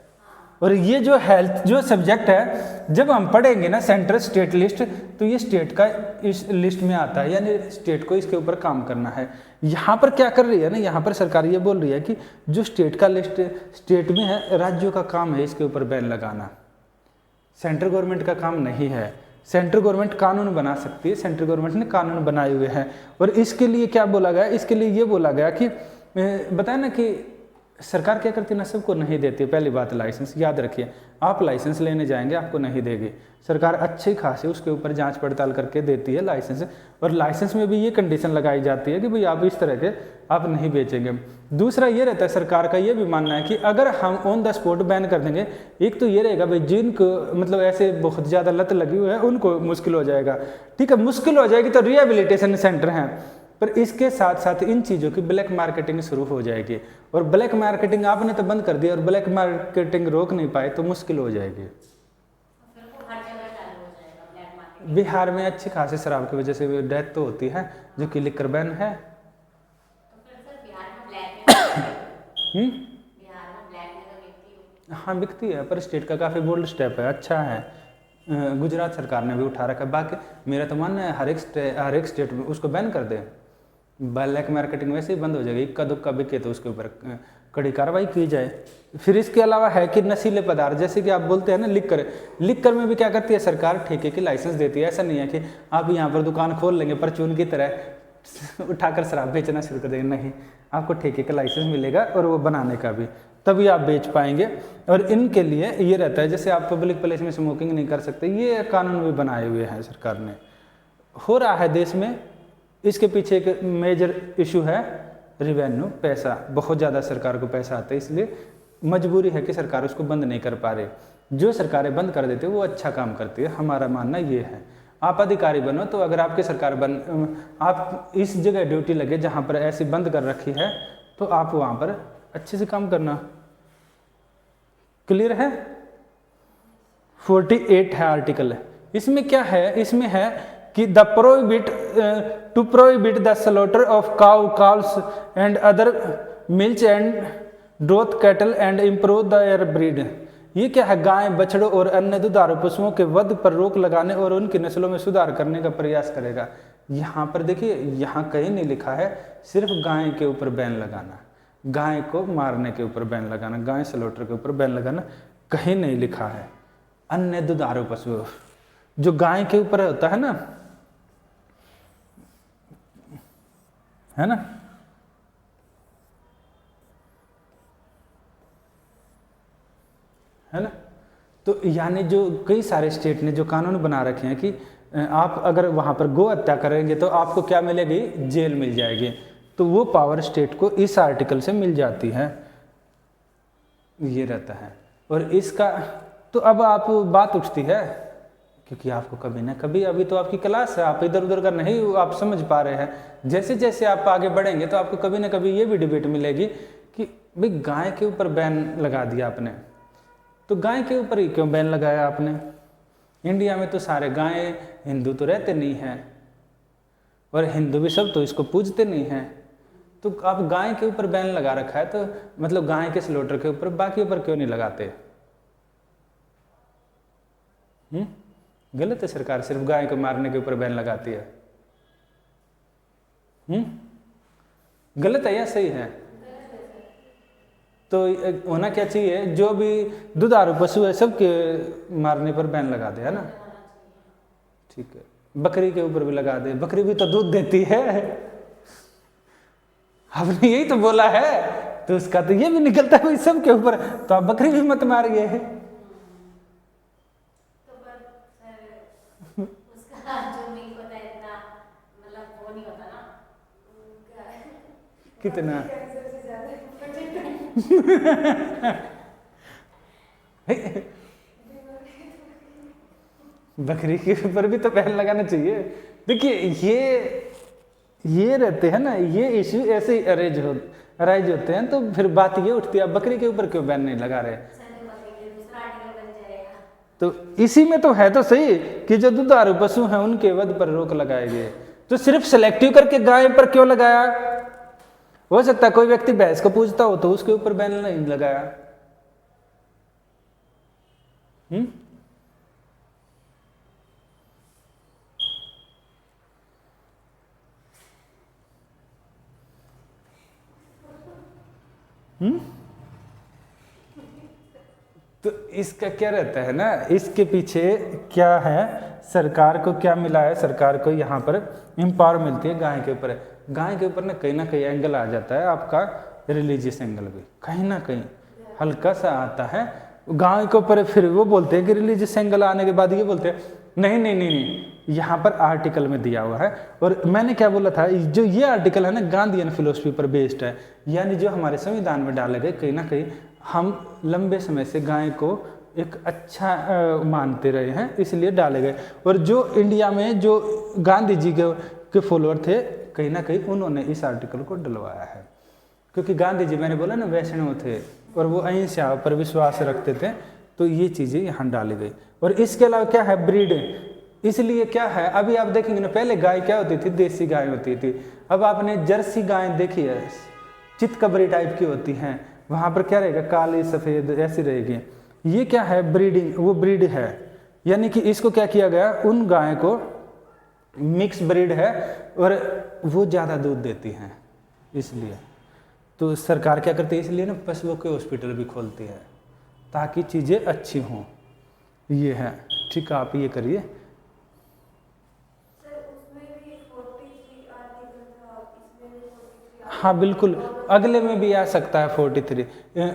और ये जो हेल्थ जो सब्जेक्ट है, जब हम पढ़ेंगे ना सेंट्रल स्टेट लिस्ट, तो ये स्टेट का इस लिस्ट में आता है, यानी स्टेट को इसके ऊपर काम करना है। यहाँ पर क्या कर रही है ना, यहाँ पर सरकार ये बोल रही है कि जो स्टेट का लिस्ट स्टेट में है, राज्यों का काम है इसके ऊपर बैन लगाना, सेंट्रल गवर्नमेंट का काम नहीं है। सेंट्रल गवर्नमेंट कानून बना सकती है, सेंट्रल गवर्नमेंट ने कानून बनाए हुए हैं। और इसके लिए क्या बोला गया, इसके लिए ये बोला गया कि बताया ना कि सरकार क्या करती है ना, सबको नहीं देती। पहली बात लाइसेंस, याद रखिए, आप लाइसेंस लेने जाएंगे आपको नहीं देगी सरकार, अच्छी खासी उसके ऊपर जांच पड़ताल करके देती है लाइसेंस। और लाइसेंस में भी ये कंडीशन लगाई जाती है कि भाई आप इस तरह के आप नहीं बेचेंगे। दूसरा ये रहता है, सरकार का ये भी मानना है कि अगर हम ऑन द स्पॉट बैन कर देंगे, एक तो ये रहेगा भाई जिनको मतलब ऐसे बहुत ज़्यादा लत लगी हुई है उनको मुश्किल हो जाएगा, ठीक है, मुश्किल हो जाएगी तो रिहेबिलिटेशन सेंटर हैं, पर इसके साथ साथ इन चीज़ों की ब्लैक मार्केटिंग शुरू हो जाएगी। और ब्लैक मार्केटिंग आपने तो बंद कर दिया और ब्लैक मार्केटिंग रोक नहीं पाए तो मुश्किल हो जाएगी। बिहार में अच्छी खासी शराब की वजह से डेथ तो होती है, जो कि लिकर बैन है। हाँ बिकती है, पर स्टेट का काफ़ी बोल्ड स्टेप है, अच्छा है। गुजरात सरकार ने भी उठा रखा है। बाकी मेरा तो मानना है हर एक स्टेट में उसको बैन कर दे, ब्लैक मार्केटिंग वैसे ही बंद हो जाएगी। इक्का दुक्का बिके तो उसके ऊपर कड़ी कार्रवाई की जाए। फिर इसके अलावा है कि नशीले पदार्थ, जैसे कि आप बोलते हैं ना लिक्कर में भी क्या करती है सरकार, ठेके की लाइसेंस देती है। ऐसा नहीं है कि आप यहाँ पर दुकान खोल लेंगे परचून की तरह उठाकर शराब बेचना शुरू कर देंगे, नहीं, आपको ठेके का लाइसेंस मिलेगा और वो बनाने का भी, तभी आप बेच पाएंगे। और इनके लिए ये रहता है, जैसे आप पब्लिक प्लेस में स्मोकिंग नहीं कर सकते, ये कानून भी बनाए हुए हैं सरकार ने। हो रहा है देश में, इसके पीछे एक मेजर इशू है रिवेन्यू, पैसा, बहुत ज़्यादा सरकार को पैसा आता है, इसलिए मजबूरी है कि सरकार उसको बंद नहीं कर पा रही। जो सरकारें बंद कर देती है वो अच्छा काम करती है, हमारा मानना ये है। आप अधिकारी बनो, तो अगर आपकी सरकार आप इस जगह ड्यूटी लगे जहाँ पर ऐसी बंद कर रखी है, तो आप वहाँ पर अच्छे से काम करना। क्लियर है? 48 है आर्टिकल। इसमें क्या है, इसमें है कि the to prohibit the slaughter of cow, calves and other milch and draught cattle and improve the air breed. ये क्या है, गाय, बछड़ों और अन्य दुधारू पशुओं के वध पर रोक लगाने और उनकी नस्लों में सुधार करने का प्रयास करेगा। यहाँ पर देखिए, यहाँ कहीं नहीं लिखा है सिर्फ गाय के ऊपर बैन लगाना, गाय को मारने के ऊपर बैन लगाना, गाय स्लॉटर के ऊपर बैन लगाना, कहीं नहीं लिखा है। अन्य दुधारू पशु जो गाय के ऊपर होता है ना, है ना, है ना, तो यानी जो कई सारे स्टेट ने जो कानून बना रखे हैं कि आप अगर वहाँ पर गौ हत्या करेंगे तो आपको क्या मिलेगी, जेल मिल जाएगी। तो वो पावर स्टेट को इस आर्टिकल से मिल जाती है, ये रहता है। और इसका तो अब आप बात उठती है, क्योंकि आपको कभी ना कभी, अभी तो आपकी क्लास है, आप इधर उधर का नहीं आप समझ पा रहे हैं। जैसे जैसे आप आगे बढ़ेंगे तो आपको कभी ना कभी ये भी डिबेट मिलेगी कि भाई गाय के ऊपर बैन लगा दिया आपने, तो गाय के ऊपर ही क्यों बैन लगाया आपने? इंडिया में तो सारे गाय, हिंदू तो रहते नहीं हैं, और हिंदू भी सब तो इसको पूजते नहीं हैं, तो आप गाय के ऊपर बैन लगा रखा है, तो मतलब गाय के स्लॉटर के ऊपर, बाकी ऊपर क्यों नहीं लगाते? गलत है, सरकार सिर्फ गाय को मारने के ऊपर बैन लगाती है। गलत है या सही है? तो होना क्या चाहिए, जो भी दुधारू पशु है सबके मारने पर बैन लगा दे, है ना, ठीक है। बकरी के ऊपर भी लगा दे, बकरी भी तो दूध देती है, आपने यही तो बोला है, तो उसका तो ये भी निकलता है सबके ऊपर, तो आप बकरी भी मत मारिए। कितना बकरी के ऊपर भी तो बैन लगाना चाहिए। देखिए ये रहते हैं ना, ये इश्यू ऐसे ही अराइज होते हैं, तो फिर बात ये उठती है, बकरी के ऊपर क्यों बैन नहीं लगा रहे? तो इसी में तो है तो सही कि जो दुधारू पशु हैं उनके वध पर रोक लगाएंगे, तो सिर्फ सिलेक्टिव करके गाय पर क्यों लगाया? हो सकता है कोई व्यक्ति भैंस को पूजता हो तो उसके ऊपर बैन नहीं लगाया। तो इसका क्या रहता है ना, इसके पीछे क्या है, सरकार को क्या मिला है, सरकार को यहाँ पर एम्पावर मिलती है गाय के ऊपर। गाय के ऊपर ना कहीं एंगल आ जाता है आपका रिलीजियस एंगल भी, कहीं ना कहीं हल्का सा आता है गाय के ऊपर। फिर वो बोलते हैं कि रिलीजियस एंगल आने के बाद ये बोलते हैं नहीं, यहाँ पर आर्टिकल में दिया हुआ है। और मैंने क्या बोला था, जो ये आर्टिकल है ना गांधीयन फिलोसफी पर बेस्ड है, यानी जो हमारे संविधान में डाले गए, कहीं ना कहीं हम लंबे समय से गाय को एक अच्छा मानते रहे हैं, इसलिए डाले गए। और जो इंडिया में जो गांधी जी के फॉलोअर थे, कहीं ना कहीं उन्होंने इस आर्टिकल को डलवाया है, क्योंकि गांधी जी मैंने बोला ना वैष्णव थे और वो अहिंसा पर विश्वास रखते थे, तो ये चीज़ें यहाँ डाली गई। और इसके अलावा क्या है, ब्रीड, इसलिए क्या है, अभी आप देखेंगे ना, पहले गाय क्या होती थी, देसी गाय होती थी। अब आपने जर्सी गाय देखी है, चितकबरी टाइप की होती हैं, वहाँ पर क्या रहेगा, काली सफ़ेद ऐसी रहेगी। ये क्या है, ब्रीडिंग, वो ब्रीड है, यानी कि इसको क्या किया गया, उन गाय को मिक्स ब्रीड है और वो ज़्यादा दूध देती हैं इसलिए। तो सरकार क्या करती है, इसलिए ना पशुओं के हॉस्पिटल भी खोलती है ताकि चीज़ें अच्छी हों। ये है, ठीक है, आप ये करिए। सर उसमें भी 43 आर्टिकल था, इसमें भी 43 हाँ बिल्कुल, अगले में भी आ सकता है 43।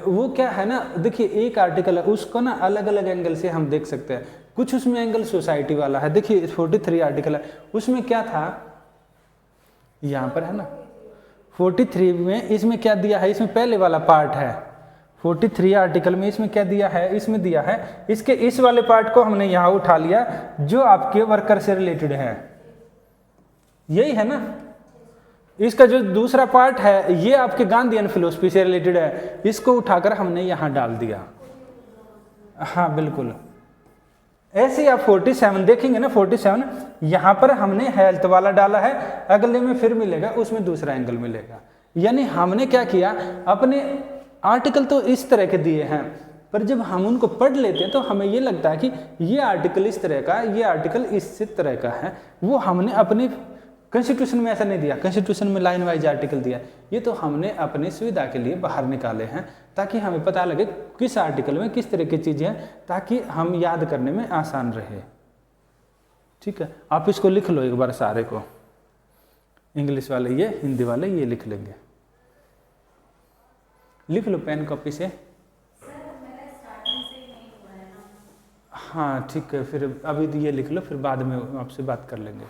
वो क्या है ना, देखिए एक आर्टिकल है, उसको ना अलग अलग एंगल से हम देख सकते हैं। कुछ उसमें एंगल सोसाइटी वाला है। देखिए 43 आर्टिकल है, उसमें क्या था, यहाँ पर है ना 43 में, इसमें क्या दिया है, इसमें पहले वाला पार्ट है 43 आर्टिकल में। इसमें क्या दिया है, इसमें दिया है, इसके इस वाले पार्ट को हमने यहाँ उठा लिया जो आपके वर्कर से रिलेटेड है, यही है ना। इसका जो दूसरा पार्ट है ये आपके गांधीयन फिलोसफी से रिलेटेड है, इसको उठाकर हमने यहाँ डाल दिया। हाँ बिल्कुल, ऐसे ही आप 47 देखेंगे ना, 47 यहाँ पर हमने हेल्थ वाला डाला है, अगले में फिर मिलेगा उसमें दूसरा एंगल मिलेगा। यानी हमने क्या किया, अपने आर्टिकल तो इस तरह के दिए हैं, पर जब हम उनको पढ़ लेते हैं तो हमें ये लगता है कि ये आर्टिकल इस तरह का है, ये आर्टिकल इस तरह का है। वो हमने अपने कॉन्स्टिट्यूशन में ऐसा नहीं दिया, कॉन्स्टिट्यूशन में लाइन वाइज आर्टिकल दिया, ये तो हमने अपनी सुविधा के लिए बाहर निकाले हैं ताकि हमें पता लगे किस आर्टिकल में किस तरह की चीज़ें हैं, ताकि हम याद करने में आसान रहे। ठीक है, आप इसको लिख लो एक बार सारे को, इंग्लिश वाले ये, हिंदी वाले ये लिख लेंगे। लिख लो पेन कॉपी से। हाँ ठीक है, फिर अभी ये लिख लो, फिर बाद में आपसे बात कर लेंगे।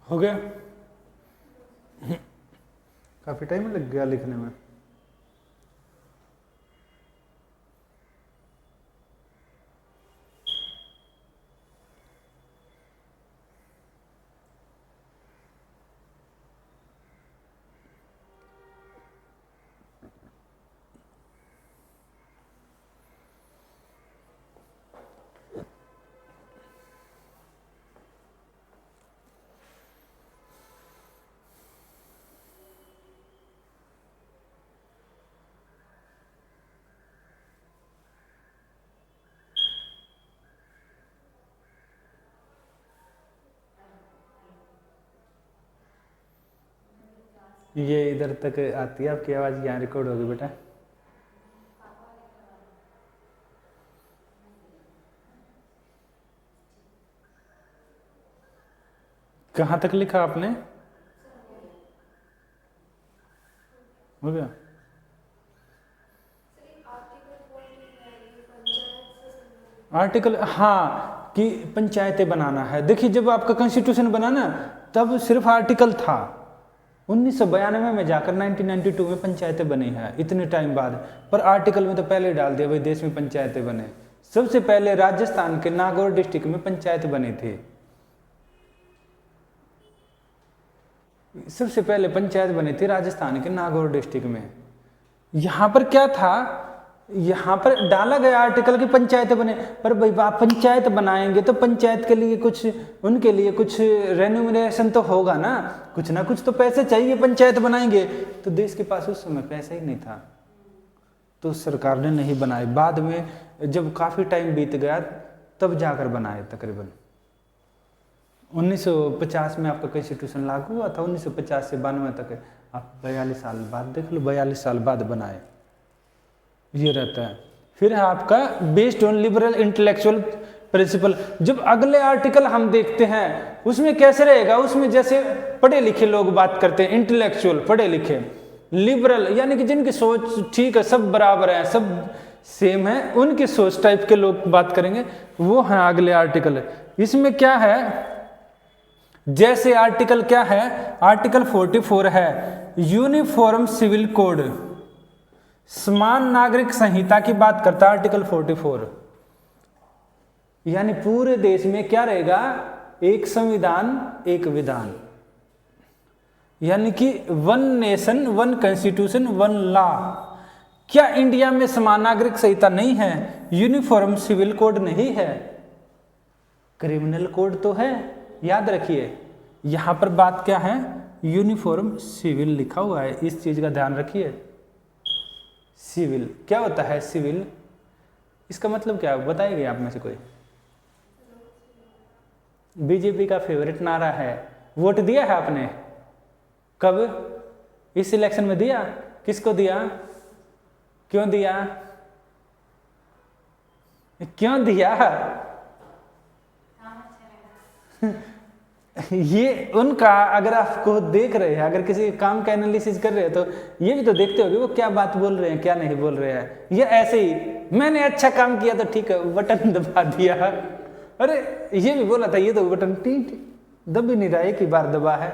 हो गया? काफी टाइम लग गया लिखने में। ये इधर तक आती है आपकी आवाज़, यहाँ रिकॉर्ड होगी बेटा। कहाँ तक लिखा आपने? हो गया? आर्टिकल, हाँ, कि पंचायतें बनाना है। देखिए जब आपका कॉन्स्टिट्यूशन बना ना, तब सिर्फ आर्टिकल था। 1992 में जाकर 1992 में पंचायतें बनी है, इतने टाइम बाद। पर आर्टिकल में तो पहले डाल दिया भाई देश में पंचायतें बने। सबसे पहले राजस्थान के नागौर डिस्ट्रिक्ट में पंचायत बनी थी। सबसे पहले पंचायत बनी थी राजस्थान के नागौर डिस्ट्रिक्ट में। यहाँ पर क्या था, यहाँ पर डाला गया आर्टिकल की पंचायतें बने। पर भाई आप पंचायत बनाएंगे तो पंचायत के लिए कुछ, उनके लिए कुछ रेन्यूमरेशन तो होगा ना कुछ तो पैसे चाहिए। पंचायत बनाएंगे तो देश के पास उस समय पैसा ही नहीं था, तो सरकार ने नहीं बनाए। बाद में जब काफ़ी टाइम बीत गया तब जाकर बनाए। तकरीबन 1950 में आपका कॉन्स्टिट्यूशन लागू हुआ था। 1950 से 92 तक आप 42 साल बाद देख लो, 42 साल बाद बनाए। ये रहता है। फिर है आपका based on liberal intellectual principle. जब अगले आर्टिकल हम देखते हैं उसमें कैसे रहेगा, उसमें जैसे पढ़े लिखे लोग बात करते हैं, इंटेलेक्चुअल पढ़े लिखे, लिबरल यानी कि जिनकी सोच ठीक है, सब बराबर है, सब सेम है, उनकी सोच टाइप के लोग बात करेंगे, वो है अगले आर्टिकल। इसमें क्या है, जैसे आर्टिकल क्या है, आर्टिकल 44 है यूनिफॉर्म सिविल कोड, समान नागरिक संहिता की बात करता है आर्टिकल 44। यानी पूरे देश में क्या रहेगा, एक संविधान एक विधान, यानी कि one nation one constitution one law. क्या इंडिया में समान नागरिक संहिता नहीं है, यूनिफॉर्म सिविल कोड नहीं है, क्रिमिनल कोड तो है। याद रखिए यहां पर बात क्या है, यूनिफॉर्म सिविल लिखा हुआ है, इस चीज का ध्यान रखिए। सिविल क्या होता है, सिविल इसका मतलब क्या है बताइए आप में से कोई। बीजेपी का फेवरेट नारा है, वोट दिया है आपने कब, इस इलेक्शन में दिया, किसको दिया, क्यों दिया, क्यों दिया ये उनका, अगर आपको देख रहे हैं, अगर किसी काम का एनालिसिस कर रहे हैं तो ये भी तो देखते होगे वो क्या बात बोल रहे हैं क्या नहीं बोल रहे हैं। ये ऐसे ही मैंने अच्छा काम किया तो ठीक है बटन दबा दिया, अरे ये भी बोला था, ये तो बटन दब ही नहीं रहा, एक ही बार दबा है।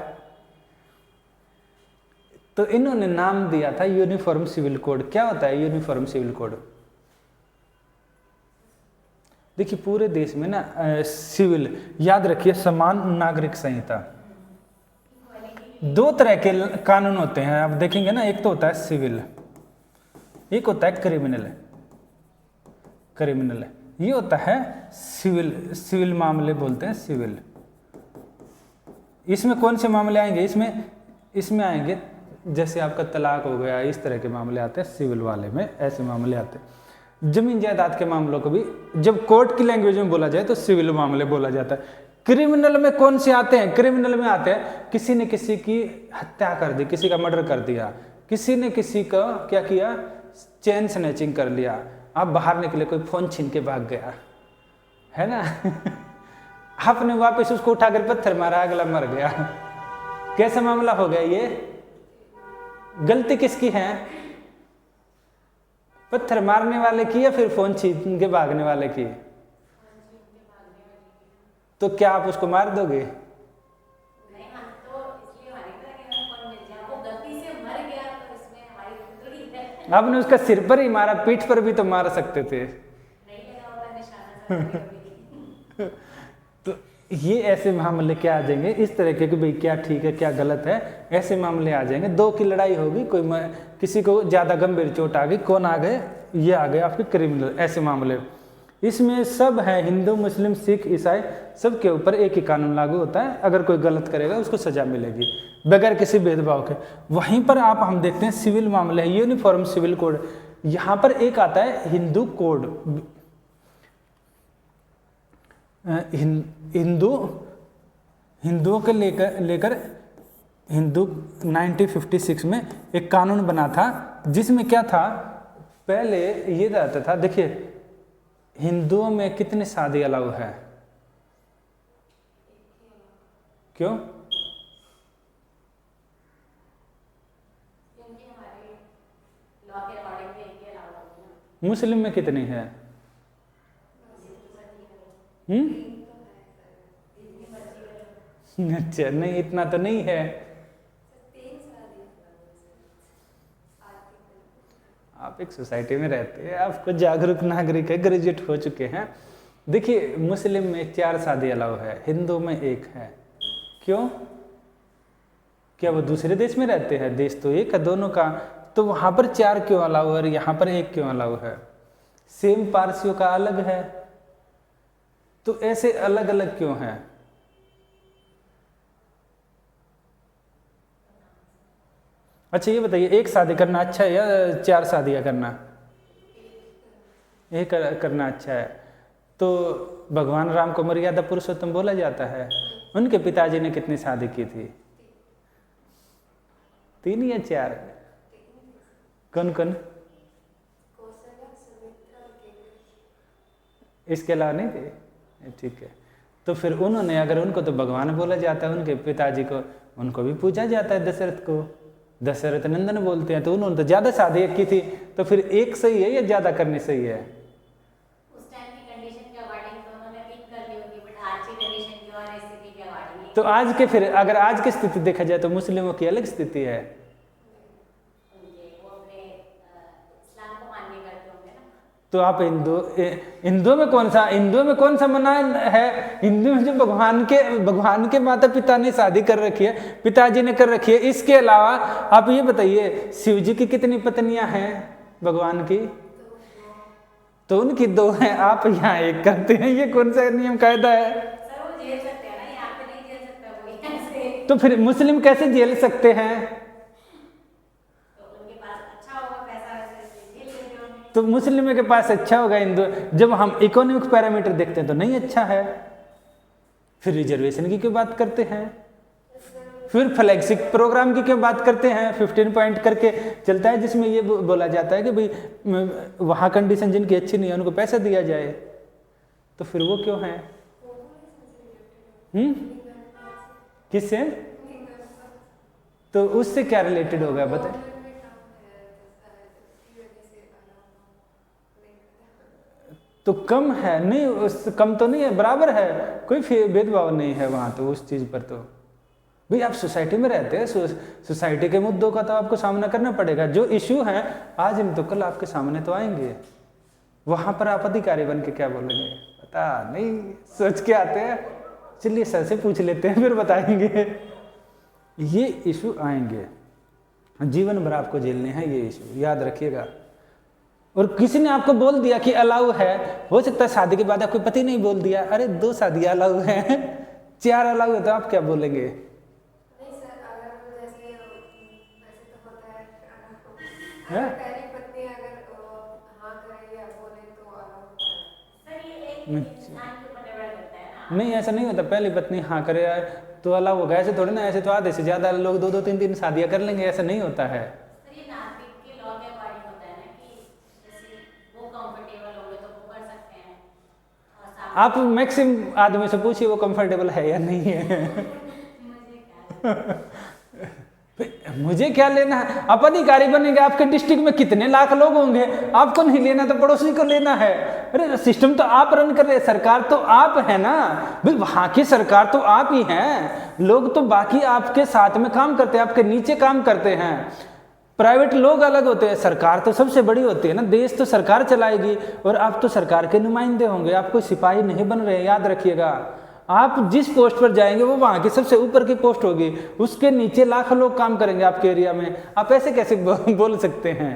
तो इन्होंने नाम दिया था यूनिफॉर्म सिविल कोड। क्या होता है यूनिफॉर्म सिविल कोड, देखिए पूरे देश में ना सिविल, याद रखिए समान नागरिक संहिता। दो तरह के कानून होते हैं आप देखेंगे ना, एक तो होता है सिविल, एक होता है क्रिमिनल। क्रिमिनल ये होता है सिविल, सिविल मामले बोलते हैं सिविल। इसमें कौन से मामले आएंगे, इसमें आएंगे जैसे आपका तलाक हो गया, इस तरह के मामले आते हैं सिविल वाले में, ऐसे मामले आते हैं। जमीन जायदाद के मामलों को भी जब कोर्ट की लैंग्वेज में बोला जाए तो सिविल मामले बोला जाता है। क्रिमिनल में कौन से आते हैं, क्रिमिनल में आते हैं किसी ने किसी की हत्या कर दी, किसी का मर्डर कर दिया, किसी ने किसी का क्या किया, चेन स्नैचिंग कर लिया, आप बाहर निकले कोई फोन छीन के भाग गया है ना आपने वापस उसको उठाकर पत्थर मारा, अगला मर गया, कैसा मामला हो गया ये, गलती किसकी है, पत्थर मारने वाले की या फिर फोन छीन के भागने वाले की। तो क्या आप उसको मार दोगे, आपने उसका सिर पर ही मारा, पीठ पर भी तो मार सकते थे। नहीं लगा होता निशाना सर कभी। तो ये ऐसे मामले क्या आ जाएंगे इस तरह के कि भाई क्या ठीक है क्या गलत है, ऐसे मामले आ जाएंगे। दो की लड़ाई होगी, किसी को ज़्यादा गंभीर चोट आ गई, कौन आ गए, ये आ गए आपके क्रिमिनल, ऐसे मामले। इसमें सब है, हिंदू मुस्लिम सिख ईसाई सब के ऊपर एक ही कानून लागू होता है। अगर कोई गलत करेगा उसको सजा मिलेगी बगैर किसी भेदभाव के। वहीं पर आप हम देखते हैं सिविल मामले है, यूनिफॉर्म सिविल कोड। यहाँ पर एक आता है हिंदू कोड, हिंदुओं के लेकर हिंदू 1956 में एक कानून बना था, जिसमें क्या था, पहले ये रहता था, देखिए हिंदुओं में कितनी शादी अलाउ है, क्यों? क्योंकि हमारे लॉ के अकॉर्डिंग भी एक ही अलाउ होती है। मुस्लिम में कितनी है? अच्छा, नहीं इतना तो नहीं है। आप एक सोसाइटी में रहते हैं, आपको जागरूक नागरिक है, ग्रेजुएट हो चुके हैं। देखिए मुस्लिम में 4 शादी अलाउ है, हिंदू में 1 है। क्यों? क्या वो दूसरे देश में रहते हैं? देश तो एक है दोनों का, तो वहां पर 4 क्यों अलाउ है और यहाँ पर 1 क्यों अलाउ है? सेम पारसियों का अलग है, तो ऐसे अलग अलग क्यों है? अच्छा ये बताइए, 1 शादी करना अच्छा है या 4 शादियां करना? 1 करना अच्छा है। तो भगवान राम को मर्यादा पुरुषोत्तम बोला जाता है। उनके पिताजी ने कितनी शादी की थी? 3 या 4? कौन कौन? इसके अलावा नहीं थे? ठीक है, तो फिर उन्होंने, अगर उनको तो भगवान बोला जाता है, उनके पिताजी को, उनको भी पूजा जाता है, दशरथ को दशरथ नंदन बोलते हैं, तो उन्होंने तो ज्यादा शादी की थी, तो फिर 1 सही है या ज्यादा करनी सही है? उस टाइम की कंडीशन के अकॉर्डिंग तो उन्होंने ठीक कर ली होगी, बट आज की कंडीशन की और स्थिति के अकॉर्डिंग तो आज के, फिर अगर आज की स्थिति देखा जाए तो मुस्लिमों की अलग स्थिति है। वो अपने इस्लाम को मान्य करते होंगे ना। तो आप हिंदुओं में कौन सा मना है? हिंदू में जो भगवान के माता पिता ने शादी कर रखी है, पिताजी ने कर रखी है। इसके अलावा आप ये बताइए, शिव जी की कितनी पत्नियां हैं भगवान की? तो उनकी 2 हैं, आप यहाँ 1 करते हैं, ये कौन सा नियम कायदा है? सर वो झेल सकते हैं ना, यहाँ पे नहीं झेल सकता कोई ऐसे। तो फिर मुस्लिम कैसे झेल सकते हैं? तो उनके पास अच्छा होगा पैसा, वैसे झेल लेते होंगे। तो मुस्लिम के पास अच्छा होगा, हिंदू जब हम इकोनॉमिक पैरामीटर देखते हैं तो नहीं अच्छा है। फिर रिजर्वेशन की क्यों बात करते हैं? फिर फ्लैगशिप प्रोग्राम की क्यों बात करते हैं? 15 पॉइंट करके चलता है, जिसमें ये बोला जाता है कि भाई वहाँ कंडीशन जिनकी अच्छी नहीं है उनको पैसा दिया जाए। तो फिर वो क्यों है? किससे? तो उससे क्या रिलेटेड होगा बताए? तो कम है? नहीं, उस कम तो नहीं है, बराबर है, कोई भेदभाव नहीं है वहाँ तो उस चीज़ पर। तो भाई आप सोसाइटी में रहते हैं, सोसाइटी के मुद्दों का तो आपको सामना करना पड़ेगा। जो इश्यू हैं आज नहीं तो कल आपके सामने तो आएंगे। वहाँ पर आप अधिकारी बन के क्या बोलेंगे पता नहीं, सोच के आते हैं। चलिए सर से पूछ लेते हैं, फिर बताएंगे। ये इशू आएंगे, जीवन भर आपको झेलने हैं ये इशू, याद रखिएगा। और किसी ने आपको बोल दिया कि अलाउ है, हो सकता है शादी के बाद आपको पति नहीं बोल दिया, अरे 2 शादियाँ अलाउ है, 4 अलाउ है, तो आप क्या बोलेंगे? नहीं सर, अगर जैसे वैसे तो होता है, अगर पहली पत्नी अगर हाँ करे या बोले तो अलाउ होता है। सर ये एक इंसान के ऊपर डिपेंड करता है ना। नहीं ऐसा नहीं होता, पहली पत्नी हाँ करे तो अलाउ होगा, ऐसे थोड़ी ना। ऐसे तो आधे से ज़्यादा लोग 2-2 3-3 शादियाँ कर लेंगे, ऐसा नहीं होता है। सर ये नागरिक के लॉ के अकॉर्डिंग होता है ना, कि जैसे वो कंफर्टेबल होंगे तो वो कर सकते हैं। और सामने आप मैक्सिमम आदमी से पूछिए वो कंफर्टेबल है या नहीं है। मुझे क्या लेना है? आप अधिकारी बनेंगे, आपके डिस्ट्रिक्ट में कितने लाख लोग होंगे, आपको नहीं लेना तो पड़ोसी को लेना है। अरे सिस्टम तो आप रन कर रहे हैं, सरकार तो आप है ना भाई, वहां की सरकार तो आप ही हैं। लोग तो बाकी आपके साथ में काम करते हैं, आपके नीचे काम करते हैं। प्राइवेट लोग अलग होते हैं, सरकार तो सबसे बड़ी होती है ना, देश तो सरकार चलाएगी और आप तो सरकार के नुमाइंदे होंगे, आप कोई सिपाही नहीं बन रहे, याद रखिएगा। आप जिस पोस्ट पर जाएंगे वो वहाँ की सबसे ऊपर की पोस्ट होगी, उसके नीचे लाखों लोग काम करेंगे आपके एरिया में, आप ऐसे कैसे बोल सकते हैं?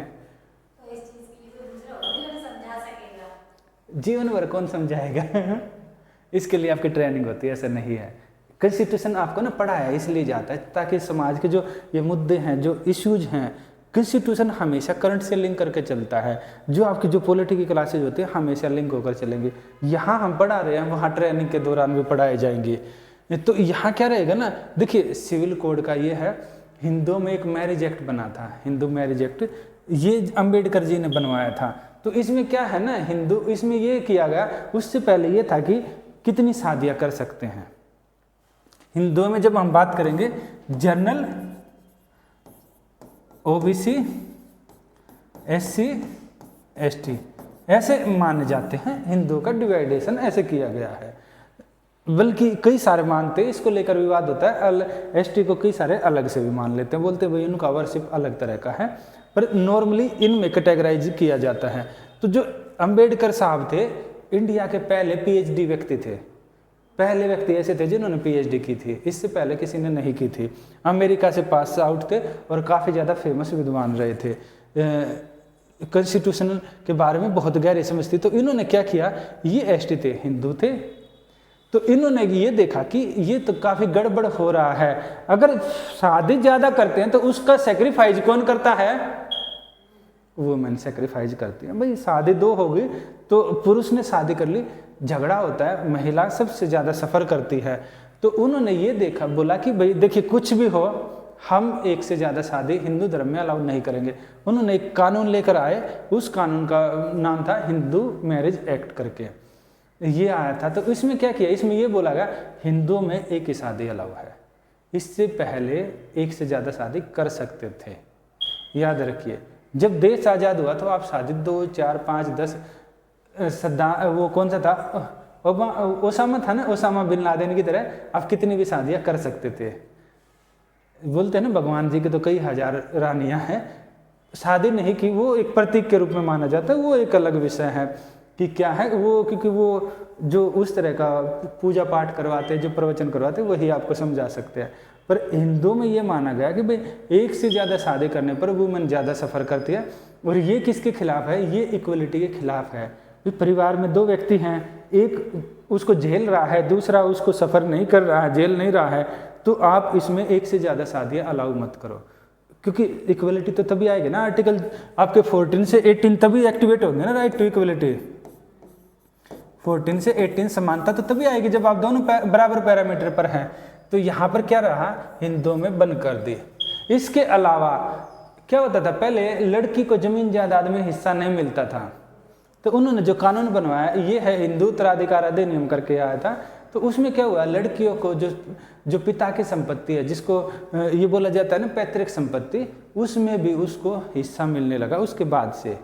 तो इस चीज के लिए कोई दूसरा होगा जो हमें समझा सकेगा? जीवन भर कौन समझाएगा? इसके लिए आपकी ट्रेनिंग होती है, ऐसा नहीं है। कॉन्स्टिट्यूशन आपको ना पढ़ाया इसलिए जाता है ताकि समाज के जो ये मुद्दे हैं, जो इश्यूज हैं, कॉन्स्टिट्यूशन हमेशा करंट से लिंक करके चलता है। जो आपकी जो पॉलिटिकल क्लासेज होती है हमेशा लिंक होकर चलेंगे। यहाँ हम पढ़ा रहे हैं, वहाँ ट्रेनिंग के दौरान भी पढ़ाए जाएंगे। तो यहाँ क्या रहेगा ना, देखिए सिविल कोड का ये है, हिंदुओं में एक मैरिज एक्ट बना था, हिंदू मैरिज एक्ट, ये अंबेडकर जी ने बनवाया था। तो इसमें क्या है ना, हिंदू, इसमें ये किया गया, उससे पहले ये था कि कितनी शादियाँ कर सकते हैं। हिंदुओं में जब हम बात करेंगे, जनरल, ओबीसी, एससी, एसटी ऐसे माने जाते हैं। हिंदुओं का डिवाइडेशन ऐसे किया गया है, बल्कि कई सारे मानते हैं, इसको लेकर विवाद होता है। एसटी को कई सारे अलग से भी मान लेते हैं, बोलते हैं भाई उनका वर्शिप अलग तरह का है, पर नॉर्मली इनमें कैटेगराइज किया जाता है। तो जो अंबेडकर साहब थे, इंडिया के पहले पीएचडी व्यक्ति थे, पहले व्यक्ति ऐसे थे जिन्होंने पीएचडी की थी, इससे पहले किसी ने नहीं की थी। अमेरिका से पास आउट थे और काफ़ी ज़्यादा फेमस विद्वान रहे थे, कॉन्स्टिट्यूशन के बारे में बहुत गहरी समझ थी। तो इन्होंने क्या किया, ये एसटी थे, हिंदू थे, तो इन्होंने ये देखा कि ये तो काफ़ी गड़बड़ हो रहा है, अगर शादी ज़्यादा करते हैं तो उसका सेक्रीफाइस कौन करता है? वुमेन सेक्रीफाइस करती है। भाई शादी दो हो गई तो पुरुष ने शादी कर ली, झगड़ा होता है, महिला सबसे ज़्यादा सफ़र करती है। तो उन्होंने ये देखा, बोला कि भाई देखिए कुछ भी हो, हम एक से ज़्यादा शादी हिंदू धर्म में अलाउ नहीं करेंगे। उन्होंने एक कानून लेकर आए, उस कानून का नाम था हिंदू मैरिज एक्ट करके ये आया था। तो इसमें क्या किया, इसमें ये बोला गया हिंदुओं में एक ही शादी अलाउ है, इससे पहले एक से ज़्यादा शादी कर सकते थे। याद रखिए, जब देश आज़ाद हुआ तो आप शादी 2, 4, 5, 10 वो कौन सा था, ओसामा था ना, ओसामा बिन लादेन की तरह आप कितनी भी शादियाँ कर सकते थे। बोलते हैं ना भगवान जी के तो कई हजार रानियाँ हैं, शादी नहीं की, वो एक प्रतीक के रूप में माना जाता है, वो एक अलग विषय है कि क्या है वो, क्योंकि वो जो उस तरह का पूजा पाठ करवाते हैं, जो प्रवचन करवाते हैं, वही आपको समझा सकते हैं। पर हिंदुओं में ये माना गया कि भाई एक से ज़्यादा शादी करने पर वुमेन ज़्यादा सफ़र करती है, और ये किसके खिलाफ है, ये इक्वलिटी के खिलाफ है। परिवार में 2 व्यक्ति हैं, एक उसको झेल रहा है, दूसरा उसको सफ़र नहीं कर रहा है, झेल नहीं रहा है, तो आप इसमें एक से ज़्यादा शादियाँ अलाउ मत करो, क्योंकि इक्वलिटी तो तभी आएगी ना, आर्टिकल आपके 14 से 18 तभी एक्टिवेट होंगे ना, राइट टू इक्वलिटी। 14 से 18 समानता तो तभी आएगी जब आप दोनों बराबर पैरामीटर पर हैं। तो यहाँ पर क्या रहा, हिंदुओं में बंद कर दी। इसके अलावा क्या होता था, पहले लड़की को जमीन जायदाद में हिस्सा नहीं मिलता था, तो उन्होंने जो कानून बनवाया ये है हिंदू उत्तराधिकार अधिनियम करके आया था। तो उसमें क्या हुआ, लड़कियों को जो पिता की संपत्ति है, जिसको ये बोला जाता है ना पैतृक संपत्ति, उसमें भी उसको हिस्सा मिलने लगा उसके बाद से।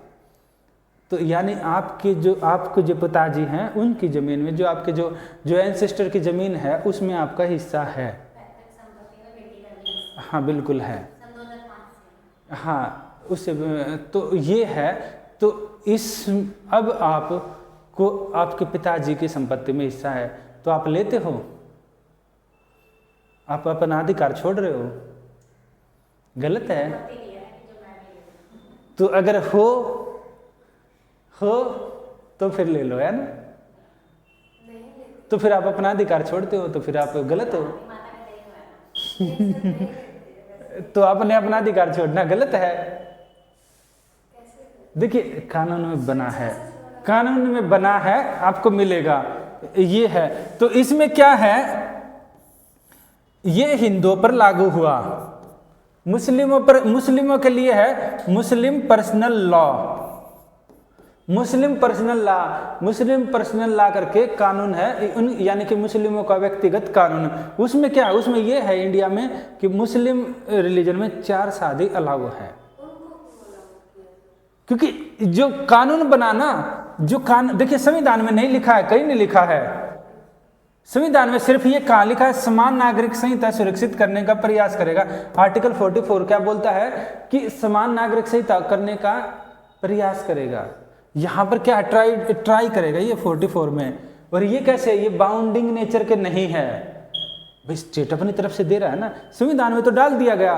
तो यानी आपके जो पिताजी हैं उनकी ज़मीन में, जो आपके जो एंसेस्टर की ज़मीन है उसमें आपका हिस्सा है। हाँ बिल्कुल है, हाँ उससे तो ये है। तो अब आपको आपके पिताजी की संपत्ति में हिस्सा है तो आप लेते हो, आप अपना अधिकार छोड़ रहे हो, गलत है। तो अगर हो तो फिर ले लो, है ना, तो फिर आप अपना अधिकार छोड़ते हो तो फिर आप गलत हो। तो आपने अपना अधिकार छोड़ना गलत है। देखिए कानून में बना है, कानून में बना है, आपको मिलेगा, ये है। तो इसमें क्या है, ये हिंदुओं पर लागू हुआ, मुस्लिमों के लिए है मुस्लिम पर्सनल लॉ, मुस्लिम पर्सनल लॉ करके कानून है, यानी कि मुस्लिमों का व्यक्तिगत कानून। उसमें क्या है, उसमें यह है इंडिया में कि मुस्लिम रिलीजन में 4 शादी अलाउ है, क्योंकि जो कानून बनाना, जो कानून देखिए संविधान में नहीं लिखा है, कहीं नहीं लिखा है, संविधान में सिर्फ ये कहाँ लिखा है, समान नागरिक संहिता सुरक्षित करने का प्रयास करेगा। आर्टिकल 44 क्या बोलता है कि समान नागरिक संहिता करने का प्रयास करेगा। यहाँ पर क्या ट्राई करेगा ये 44 में। और ये कैसे, ये बाउंडिंग नेचर के नहीं है, भाई स्टेट अपनी तरफ से दे रहा है ना, संविधान में तो डाल दिया गया,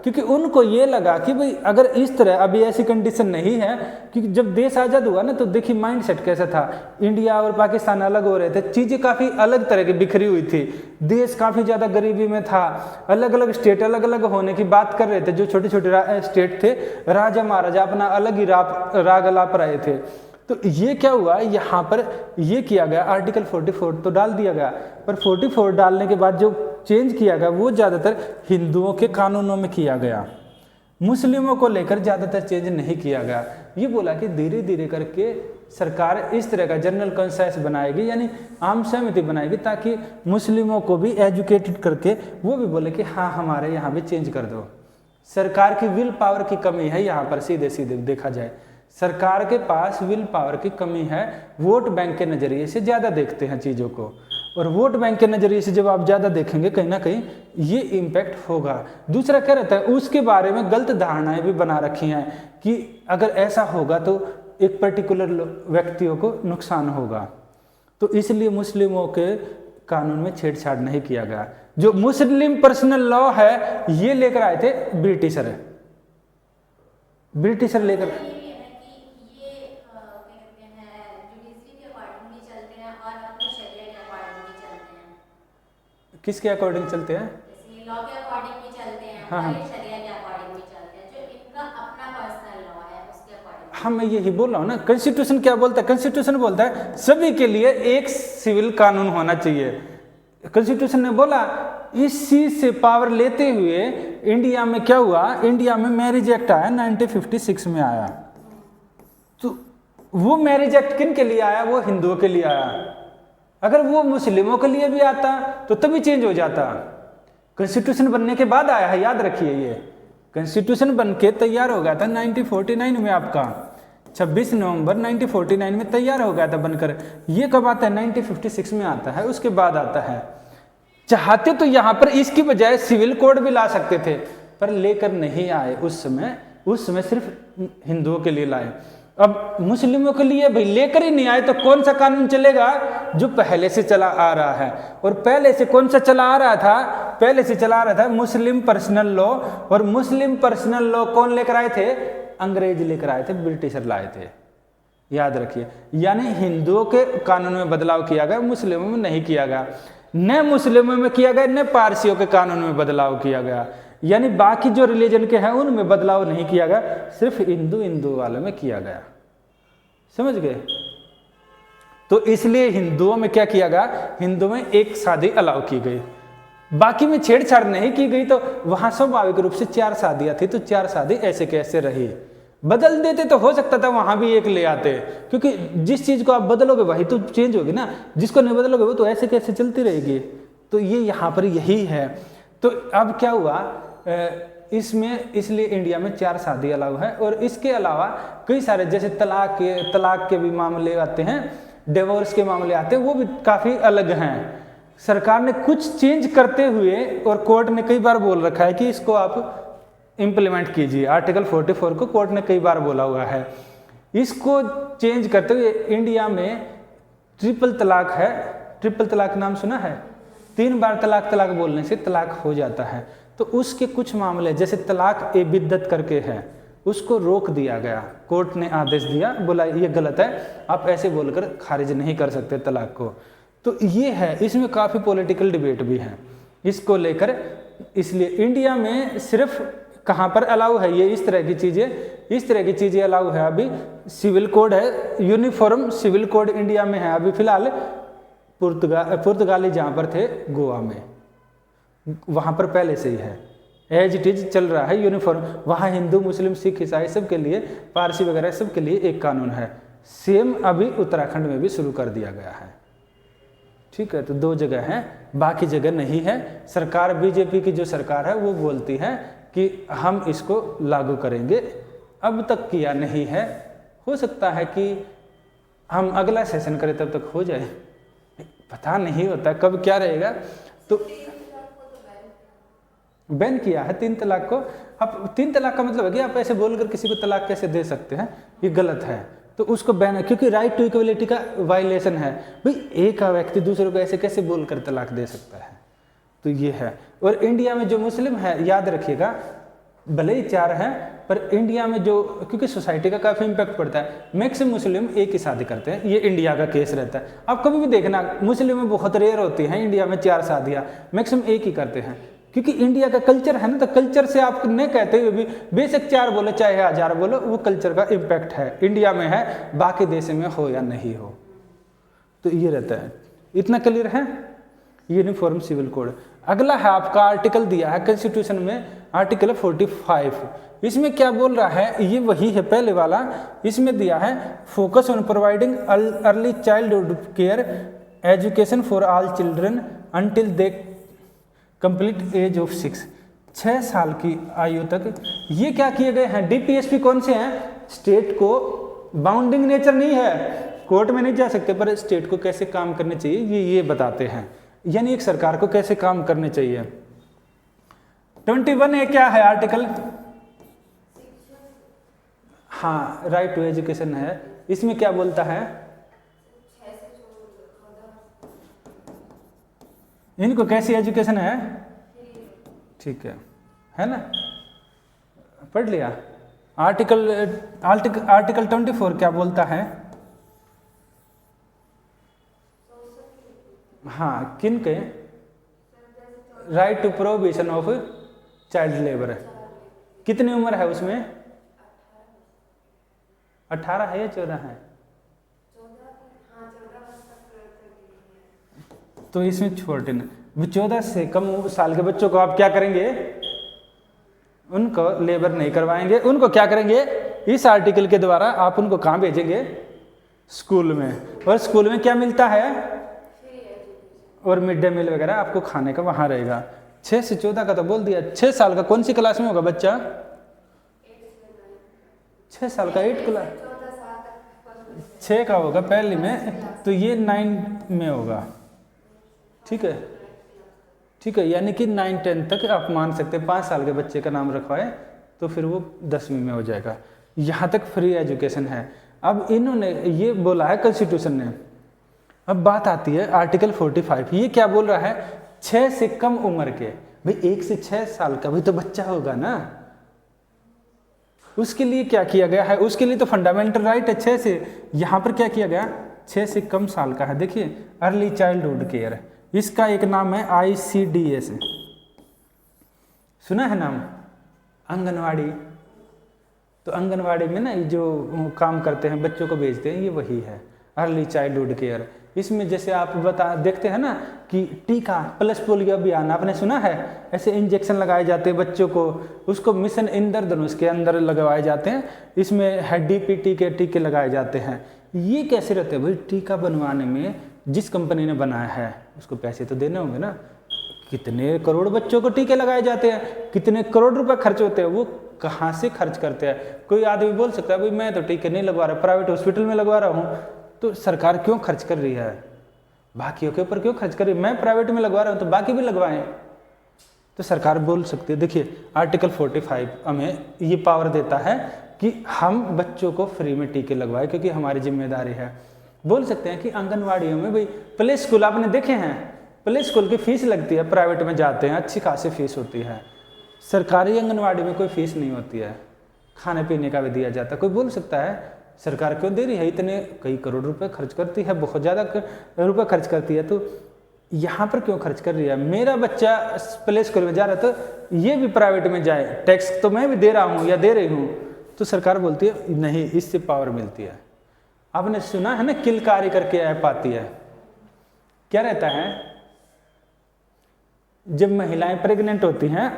क्योंकि उनको ये लगा कि भाई अगर इस तरह अभी ऐसी कंडीशन नहीं है, क्योंकि जब देश आज़ाद हुआ ना तो देखिए माइंडसेट कैसा था, इंडिया और पाकिस्तान अलग हो रहे थे, चीज़ें काफ़ी अलग तरह की बिखरी हुई थी, देश काफ़ी ज़्यादा गरीबी में था, अलग अलग स्टेट अलग अलग होने की बात कर रहे थे, जो छोटे छोटे स्टेट थे राजा महाराजा अपना अलग ही राग अलाप रहे थे। तो ये क्या हुआ, यहाँ पर ये किया गया, आर्टिकल 44 तो डाल दिया गया, पर 44 डालने के बाद जो चेंज किया गया वो ज़्यादातर हिंदुओं के कानूनों में किया गया, मुस्लिमों को लेकर ज़्यादातर चेंज नहीं किया गया। ये बोला कि धीरे धीरे करके सरकार इस तरह का जनरल कंसेंसस बनाएगी, यानी आम सहमति बनाएगी, ताकि मुस्लिमों को भी एजुकेटेड करके वो भी बोले कि हाँ हमारे यहाँ भी चेंज कर दो। सरकार की विल पावर की कमी है यहाँ पर, सीधे सीधे देखा जाए सरकार के पास विल पावर की कमी है, वोट बैंक के नज़रिए से ज़्यादा देखते हैं चीज़ों को, और वोट बैंक के नज़रिए से जब आप ज़्यादा देखेंगे कहीं ना कहीं ये इम्पैक्ट होगा। दूसरा क्या रहता है, उसके बारे में गलत धारणाएं भी बना रखी हैं कि अगर ऐसा होगा तो एक पर्टिकुलर व्यक्तियों को नुकसान होगा, तो इसलिए मुस्लिमों के कानून में छेड़छाड़ नहीं किया गया। जो मुस्लिम पर्सनल लॉ है ये लेकर आए थे ब्रिटिशर लेकर, किसके अकॉर्डिंग चलते हैं, लॉ के अकॉर्डिंग भी चलते हैं, हाँ हाँ शरिया के अकॉर्डिंग भी चलते हैं, जो इनका अपना पर्सनल लॉ है उसके अकॉर्डिंग। हाँ मैं यही बोल रहा हूँ ना, कॉन्स्टिट्यूशन क्या बोलता है, कॉन्स्टिट्यूशन बोलता है सभी के लिए एक सिविल कानून होना चाहिए। कॉन्स्टिट्यूशन ने बोला, इस चीज से पावर लेते हुए इंडिया में क्या हुआ, इंडिया में मैरिज एक्ट आया 1956 में आया, तो वो मैरिज एक्ट किन के लिए आया, वो हिंदुओं के लिए आया। अगर वो मुस्लिमों के लिए भी आता तो तभी चेंज हो जाता। कॉन्स्टिट्यूशन बनने के बाद आया है, याद रखिए, ये कॉन्स्टिट्यूशन बन के तैयार हो गया था 1949 में, आपका 26 नवंबर 1949 में तैयार हो गया था बनकर। ये कब आता है, 1956 में आता है, उसके बाद आता है। चाहते तो यहाँ पर इसकी बजाय सिविल कोड भी ला सकते थे, पर लेकर नहीं आए उस समय सिर्फ हिंदुओं के लिए लाए। अब मुस्लिमों के लिए भाई लेकर ही नहीं आए तो कौन सा कानून चलेगा, जो पहले से चला आ रहा है। और पहले से कौन सा चला आ रहा था, पहले से चला आ रहा था मुस्लिम पर्सनल लॉ। और मुस्लिम पर्सनल लॉ कौन लेकर आए थे, अंग्रेज लेकर आए थे, ब्रिटिशर लाए थे, याद रखिए। यानी हिंदुओं के कानून में बदलाव किया गया, मुस्लिमों में नहीं किया गया। न मुस्लिमों में किया गया, न पारसियों के कानून में बदलाव किया गया, यानी बाकी जो रिलीजन के हैं उनमें बदलाव नहीं किया गया, सिर्फ हिंदू वाले में किया गया। समझ गए। तो इसलिए हिंदुओं में क्या किया गया, हिंदू में एक शादी अलाउ की गई, बाकी में छेड़छाड़ नहीं की गई। तो वहां स्वाभाविक रूप से 4 शादियां थी, तो 4 शादी ऐसे कैसे रही। बदल देते तो हो सकता था वहां भी एक ले आते, क्योंकि जिस चीज को आप बदलोगे वही तो चेंज होगी ना, जिसको नहीं बदलोगे वो तो ऐसे कैसे चलती रहेगी। तो ये यहाँ पर यही है। तो अब क्या हुआ, इसमें इसलिए इंडिया में 4 शादी अलाउ है। और इसके अलावा कई सारे जैसे तलाक के भी मामले आते हैं, डिवोर्स के मामले आते हैं, वो भी काफ़ी अलग हैं। सरकार ने कुछ चेंज करते हुए, और कोर्ट ने कई बार बोल रखा है कि इसको आप इम्प्लीमेंट कीजिए। आर्टिकल 44 को कोर्ट ने कई बार बोला हुआ है। इसको चेंज करते हुए इंडिया में ट्रिपल तलाक है। ट्रिपल तलाक नाम सुना है, 3 बार तलाक बोलने से तलाक हो जाता है। तो उसके कुछ मामले जैसे तलाक ए बिद्दत करके है, उसको रोक दिया गया। कोर्ट ने आदेश दिया, बोला ये गलत है, आप ऐसे बोलकर खारिज नहीं कर सकते तलाक को। तो ये है, इसमें काफ़ी पॉलिटिकल डिबेट भी है इसको लेकर। इसलिए इंडिया में सिर्फ कहाँ पर अलाउ है ये इस तरह की चीज़ें अलाउ है। अभी सिविल कोड है, यूनिफॉर्म सिविल कोड इंडिया में है अभी फिलहाल। पुर्तगाली जहाँ पर थे गोवा में, वहाँ पर पहले से ही है, एज इट इज चल रहा है यूनिफॉर्म। वहाँ हिंदू मुस्लिम सिख ईसाई सब के लिए, पारसी वगैरह सब के लिए एक कानून है। सेम अभी उत्तराखंड में भी शुरू कर दिया गया है। ठीक है, तो 2 जगह हैं, बाकी जगह नहीं है। सरकार बीजेपी की जो सरकार है वो बोलती है कि हम इसको लागू करेंगे, अब तक किया नहीं है। हो सकता है कि हम अगला सेशन करें तब तक हो जाए, पता नहीं होता कब क्या रहेगा। तो बैन किया है 3 तलाक को। अब 3 तलाक का मतलब है कि आप ऐसे बोलकर किसी को तलाक कैसे दे सकते हैं, ये गलत है। तो उसको बैन है, क्योंकि राइट टू इक्वलिटी का वायलेशन है। भाई एक व्यक्ति दूसरे को ऐसे कैसे बोलकर तलाक दे सकता है, तो ये है। और इंडिया में जो मुस्लिम है, याद रखिएगा, भले ही 4 हैं, पर इंडिया में जो, क्योंकि सोसाइटी का काफ़ी इम्पैक्ट पड़ता है, मैक्सिमम मुस्लिम एक ही शादी करते हैं, ये इंडिया का केस रहता है। आप कभी भी देखना, मुस्लिम में बहुत रेयर होती हैं, इंडिया में 4 शादियाँ, मैक्सिमम एक ही करते हैं, क्योंकि इंडिया का कल्चर है ना। तो कल्चर से आप नहीं कहते हुए भी बेशक 4 बोलो चाहे 1000 बोलो, वो कल्चर का इम्पैक्ट है, इंडिया में है, बाकी देश में हो या नहीं हो, तो ये रहता है। इतना क्लियर है। Uniform civil code. अगला है आपका आर्टिकल दिया है कॉन्स्टिट्यूशन में, आर्टिकल 45। इसमें क्या बोल रहा है, ये वही है पहले वाला। इसमें दिया है focus on providing early childhood care education for all children until they complete age of 6 साल की आयु तक। ये क्या किए गए हैं, डीपीएसपी कौन से हैं, स्टेट को बाउंडिंग नेचर नहीं है, कोर्ट में नहीं जा सकते, पर स्टेट को कैसे काम करने चाहिए ये बताते हैं, यानी एक सरकार को कैसे काम करने चाहिए। 21A क्या है आर्टिकल, हाँ राइट टू एजुकेशन है। इसमें क्या बोलता है, इनको कैसी एजुकेशन है, ठीक है ना, पढ़ लिया। आर्टिकल 24 क्या बोलता है, हाँ किन के, right to prohibition of child labour. कितनी उम्र है उसमें, 18 है या 14 है, तो इसमें छोटे 14 से कम साल के बच्चों को आप क्या करेंगे, उनको लेबर नहीं करवाएंगे, उनको क्या करेंगे, इस आर्टिकल के द्वारा आप उनको कहाँ भेजेंगे, स्कूल में। और स्कूल में क्या मिलता है, और मिड डे मील वगैरह आपको खाने का वहाँ रहेगा। 6 से 14 का तो बोल दिया। 6 साल का कौन सी क्लास में होगा बच्चा, 6 साल का 8 क्लास, 6 का होगा पहले में, तो ये 9 में होगा, ठीक है, ठीक है, यानी कि 9-10 तक आप मान सकते हैं। 5 साल के बच्चे का नाम रखवाए तो फिर वो 10वीं में हो जाएगा। यहाँ तक फ्री एजुकेशन है। अब इन्होंने ये बोला है कॉन्स्टिट्यूशन ने। अब बात आती है आर्टिकल 45, ये क्या बोल रहा है, 6 से कम उम्र के, भाई 1 से 6 साल का भी तो बच्चा होगा ना, उसके लिए क्या किया गया है, उसके लिए तो फंडामेंटल राइट है 6 से। यहाँ पर क्या किया गया, 6 से कम साल का है। देखिए अर्ली चाइल्डहुड केयर, इसका एक नाम है ICDS, सुना है नाम, आंगनवाड़ी। तो आंगनवाड़ी में ना जो काम करते हैं, बच्चों को भेजते हैं, ये वही है अर्ली चाइल्डहुड केयर। इसमें जैसे आप देखते हैं ना कि टीका प्लस पोलियो अभियान आपने सुना है, ऐसे इंजेक्शन लगाए जाते हैं बच्चों को, उसको मिशन इंद्रधनुष के अंदर लगवाए जाते हैं। इसमें DPT के टीके लगाए जाते हैं। ये कैसे रहते हैं भाई, टीका बनवाने में जिस कंपनी ने बनाया है उसको पैसे तो देने होंगे ना। कितने करोड़ बच्चों को टीके लगाए जाते हैं, कितने करोड़ रुपए खर्च होते हैं, वो कहाँ से खर्च करते हैं। कोई आदमी बोल सकता है भाई मैं तो टीके नहीं लगवा रहा, प्राइवेट हॉस्पिटल में लगवा रहा हूँ, तो सरकार क्यों खर्च कर रही है, बाकियों के ऊपर क्यों खर्च कर रही है, मैं प्राइवेट में लगवा रहा हूँ तो बाकी भी लगवाएं, तो सरकार बोल सकती है। देखिए आर्टिकल 45 हमें ये पावर देता है कि हम बच्चों को फ्री में टीके लगवाएं, क्योंकि हमारी जिम्मेदारी है। बोल सकते हैं कि आंगनवाड़ियों में भाई प्ले स्कूल आपने देखे हैं, प्ले स्कूल की फीस लगती है, प्राइवेट में जाते हैं अच्छी खासी फीस होती है, सरकारी आंगनवाड़ी में कोई फीस नहीं होती है, खाने पीने का भी दिया जाता है। कोई बोल सकता है सरकार क्यों दे रही है, इतने कई करोड़ रुपए खर्च करती है, बहुत ज़्यादा रुपए खर्च करती है, तो यहाँ पर क्यों खर्च कर रही है। मेरा बच्चा प्ले स्कूल में जा रहा है तो ये भी प्राइवेट में जाए, टैक्स तो मैं भी दे रहा हूँ या दे रही हूँ, तो सरकार बोलती है नहीं, इससे पावर मिलती है। आपने सुना है ना किलकारी करके ऐप आती है, क्या रहता है, जब महिलाएं प्रेग्नेंट होती हैं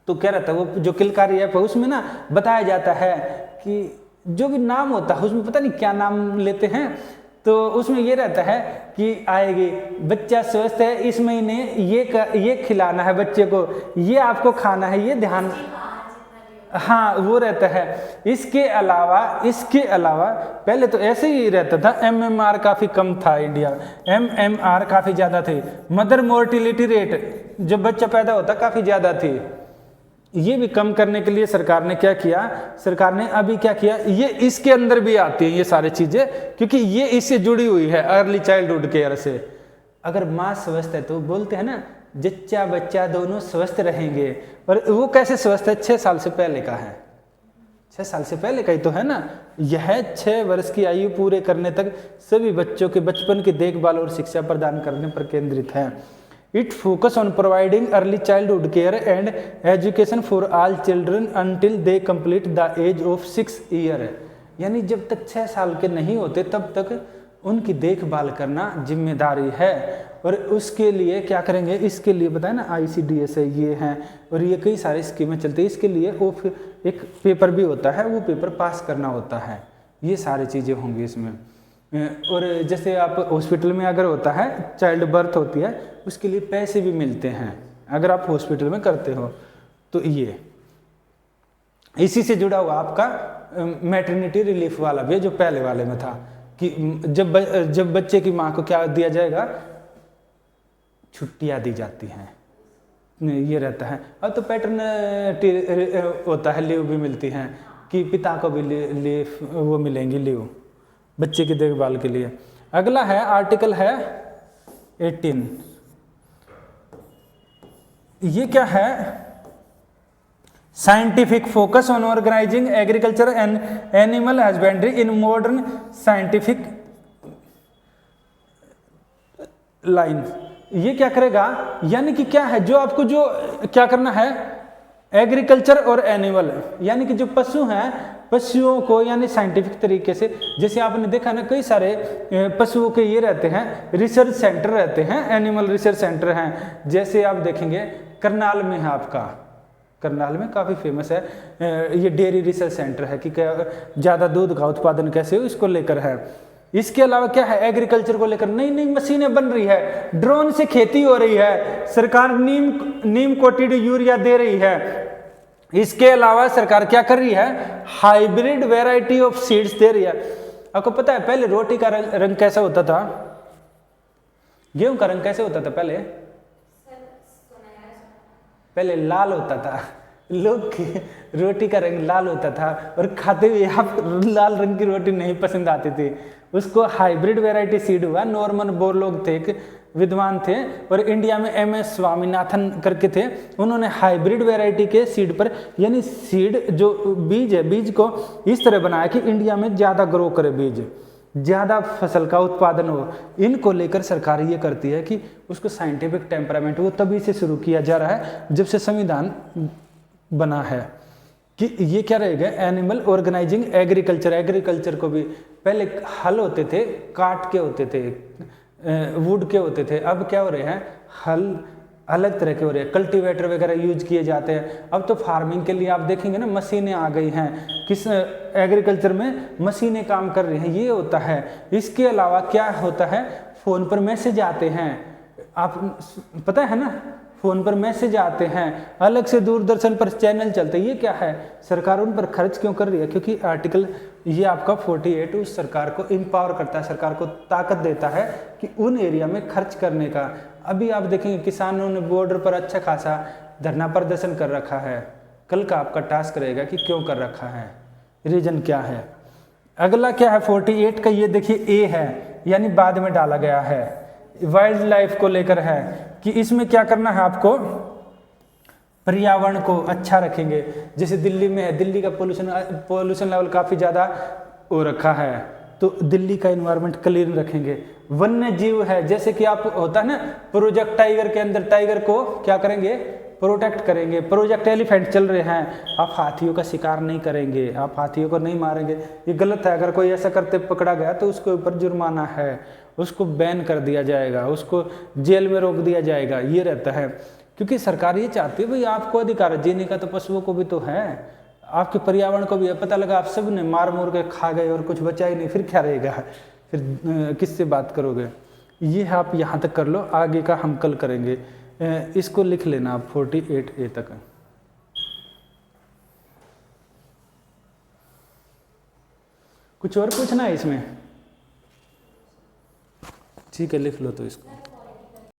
तो क्या रहता है, वो जो किलकारी ऐप है उसमें ना बताया जाता है कि जो भी नाम होता है उसमें पता नहीं क्या नाम लेते हैं, तो उसमें ये रहता है कि आएगी बच्चा स्वस्थ है, इस महीने ये खिलाना है बच्चे को, ये आपको खाना है, ये ध्यान, हाँ वो रहता है। इसके अलावा पहले तो ऐसे ही रहता था, MMR काफ़ी कम था इंडिया में, MMR काफ़ी ज़्यादा थे। मदर मोर्टिलिटी रेट जब बच्चा पैदा होता काफ़ी ज़्यादा थी। ये भी कम करने के लिए सरकार ने क्या किया, सरकार ने अभी क्या किया, ये इसके अंदर भी आती है ये सारी चीज़ें, क्योंकि ये इससे जुड़ी हुई है अर्ली चाइल्डहुड केयर से। अगर माँ स्वस्थ है तो बोलते हैं ना जच्चा बच्चा दोनों स्वस्थ रहेंगे, और वो कैसे स्वस्थ है, 6 साल से पहले का है, 6 साल से पहले का ही तो है ना। यह 6 वर्ष की आयु पूरे करने तक सभी बच्चों के बचपन की देखभाल और शिक्षा प्रदान करने पर केंद्रित है। It focus on providing early childhood care and education for all children until they complete the age of 6 year. यानी जब तक 6 साल के नहीं होते तब तक उनकी देखभाल करना जिम्मेदारी है। और उसके लिए क्या करेंगे, इसके लिए बताया ना ICDS है, ये हैं, और ये कई सारी स्कीमें चलती है। इसके लिए वो एक पेपर भी होता है, वो पेपर पास करना होता है, ये सारी चीज़ें होंगी इसमें। और जैसे आप हॉस्पिटल में अगर होता है चाइल्ड बर्थ होती है, उसके लिए पैसे भी मिलते हैं अगर आप हॉस्पिटल में करते हो। तो ये इसी से जुड़ा हुआ आपका मैटरनिटी रिलीफ वाला भी है, जो पहले वाले में था कि जब बच्चे की माँ को क्या दिया जाएगा, छुट्टियाँ दी जाती हैं, ये रहता है। अब तो पैटर्निटी होता है, लीव भी मिलती हैं कि पिता को भी लीव वो मिलेंगी, लीव बच्चे की देखभाल के लिए। अगला है आर्टिकल है 18, ये क्या है, scientific focus on organising agriculture and animal husbandry in modern scientific line. ये क्या करेगा, यानी कि क्या है, जो आपको जो क्या करना है, एग्रीकल्चर और एनिमल, यानी कि जो पशु हैं, पशुओं को यानी साइंटिफिक तरीके से, जैसे आपने देखा ना कई सारे पशुओं के ये रहते हैं रिसर्च सेंटर रहते हैं, एनिमल रिसर्च सेंटर हैं। जैसे आप देखेंगे करनाल में है, आपका करनाल में काफ़ी फेमस है ये डेयरी रिसर्च सेंटर है कि क्या ज़्यादा दूध का उत्पादन कैसे हो, इसको लेकर है। इसके अलावा क्या है, एग्रीकल्चर को लेकर नई नई मशीनें बन रही है, ड्रोन से खेती हो रही है, सरकार नीम कोटेड यूरिया दे रही है। इसके अलावा सरकार क्या कर रही है, हाइब्रिड वैरायटी ऑफ सीड्स दे रही है। आपको पता है पहले रोटी का रंग कैसा होता था, गेहूं का रंग कैसे होता था, पहले लाल होता था, लोग की रोटी का रंग लाल होता था और खाते हुए आप लाल रंग की रोटी नहीं पसंद आती थी। उसको हाइब्रिड वैरायटी सीड हुआ। नॉर्मन बोरलॉग थे, एक विद्वान थे, और इंडिया में MS स्वामीनाथन करके थे, उन्होंने हाइब्रिड वैरायटी के सीड पर, यानी सीड जो बीज है, बीज को इस तरह बनाया कि इंडिया में ज़्यादा ग्रो करे, बीज ज़्यादा फसल का उत्पादन हो। इनको लेकर सरकार ये करती है कि उसको साइंटिफिक टेम्परामेंट, वो तभी से शुरू किया जा रहा है जब से संविधान बना है कि ये क्या रहेगा, एनिमल ऑर्गेनाइजिंग एग्रीकल्चर। एग्रीकल्चर को भी पहले हल होते थे, काट के होते थे, वुड के होते थे, अब क्या हो रहे हैं, हल अलग तरह के हो रहे हैं, कल्टीवेटर वगैरह यूज किए जाते हैं। अब तो फार्मिंग के लिए आप देखेंगे ना मशीनें आ गई हैं, किस एग्रीकल्चर में मशीनें काम कर रही हैं, ये होता है। इसके अलावा क्या होता है, फ़ोन पर मैसेज आते हैं, आप पता है ना, फ़ोन पर मैसेज आते हैं, अलग से दूरदर्शन पर चैनल चलते हैं। ये क्या है, सरकार उन पर खर्च क्यों कर रही है, क्योंकि आर्टिकल ये आपका 48 उस सरकार को एम्पावर करता है, सरकार को ताकत देता है कि उन एरिया में खर्च करने का। अभी आप देखेंगे किसानों ने बॉर्डर पर अच्छा खासा धरना प्रदर्शन कर रखा है, कल का आपका टास्क रहेगा कि क्यों कर रखा है, रीजन क्या है। अगला क्या है 48 का, ये देखिए ए है, यानी बाद में डाला गया है, वाइल्ड लाइफ को लेकर है कि इसमें क्या करना है, आपको पर्यावरण को अच्छा रखेंगे। जैसे दिल्ली में है, दिल्ली का पोल्यूशन लेवल काफ़ी ज़्यादा हो रखा है, तो दिल्ली का इन्वायरमेंट क्लीन रखेंगे। वन्य जीव है, जैसे कि आप होता है ना प्रोजेक्ट टाइगर के अंदर, टाइगर को क्या करेंगे, प्रोटेक्ट करेंगे। प्रोजेक्ट एलिफेंट चल रहे हैं, आप हाथियों का शिकार नहीं करेंगे, आप हाथियों को नहीं मारेंगे, ये गलत है। अगर कोई ऐसा करते पकड़ा गया तो उसके ऊपर जुर्माना है, उसको बैन कर दिया जाएगा, उसको जेल में रोक दिया जाएगा, ये रहता है। क्योंकि सरकार ये चाहती है भाई आपको अधिकार है जीने का, तो पशुओं को भी तो है, आपके पर्यावरण को भी है। पता लगा आप सब ने मार मोर के खा गए और कुछ बचा ही नहीं, फिर क्या रहेगा, फिर किससे बात करोगे। ये आप यहाँ तक कर लो, आगे का हम कल करेंगे। इसको लिख लेना आप 48A तक। कुछ और पूछना है इसमें? ठीक है, लिख लो तो इसको।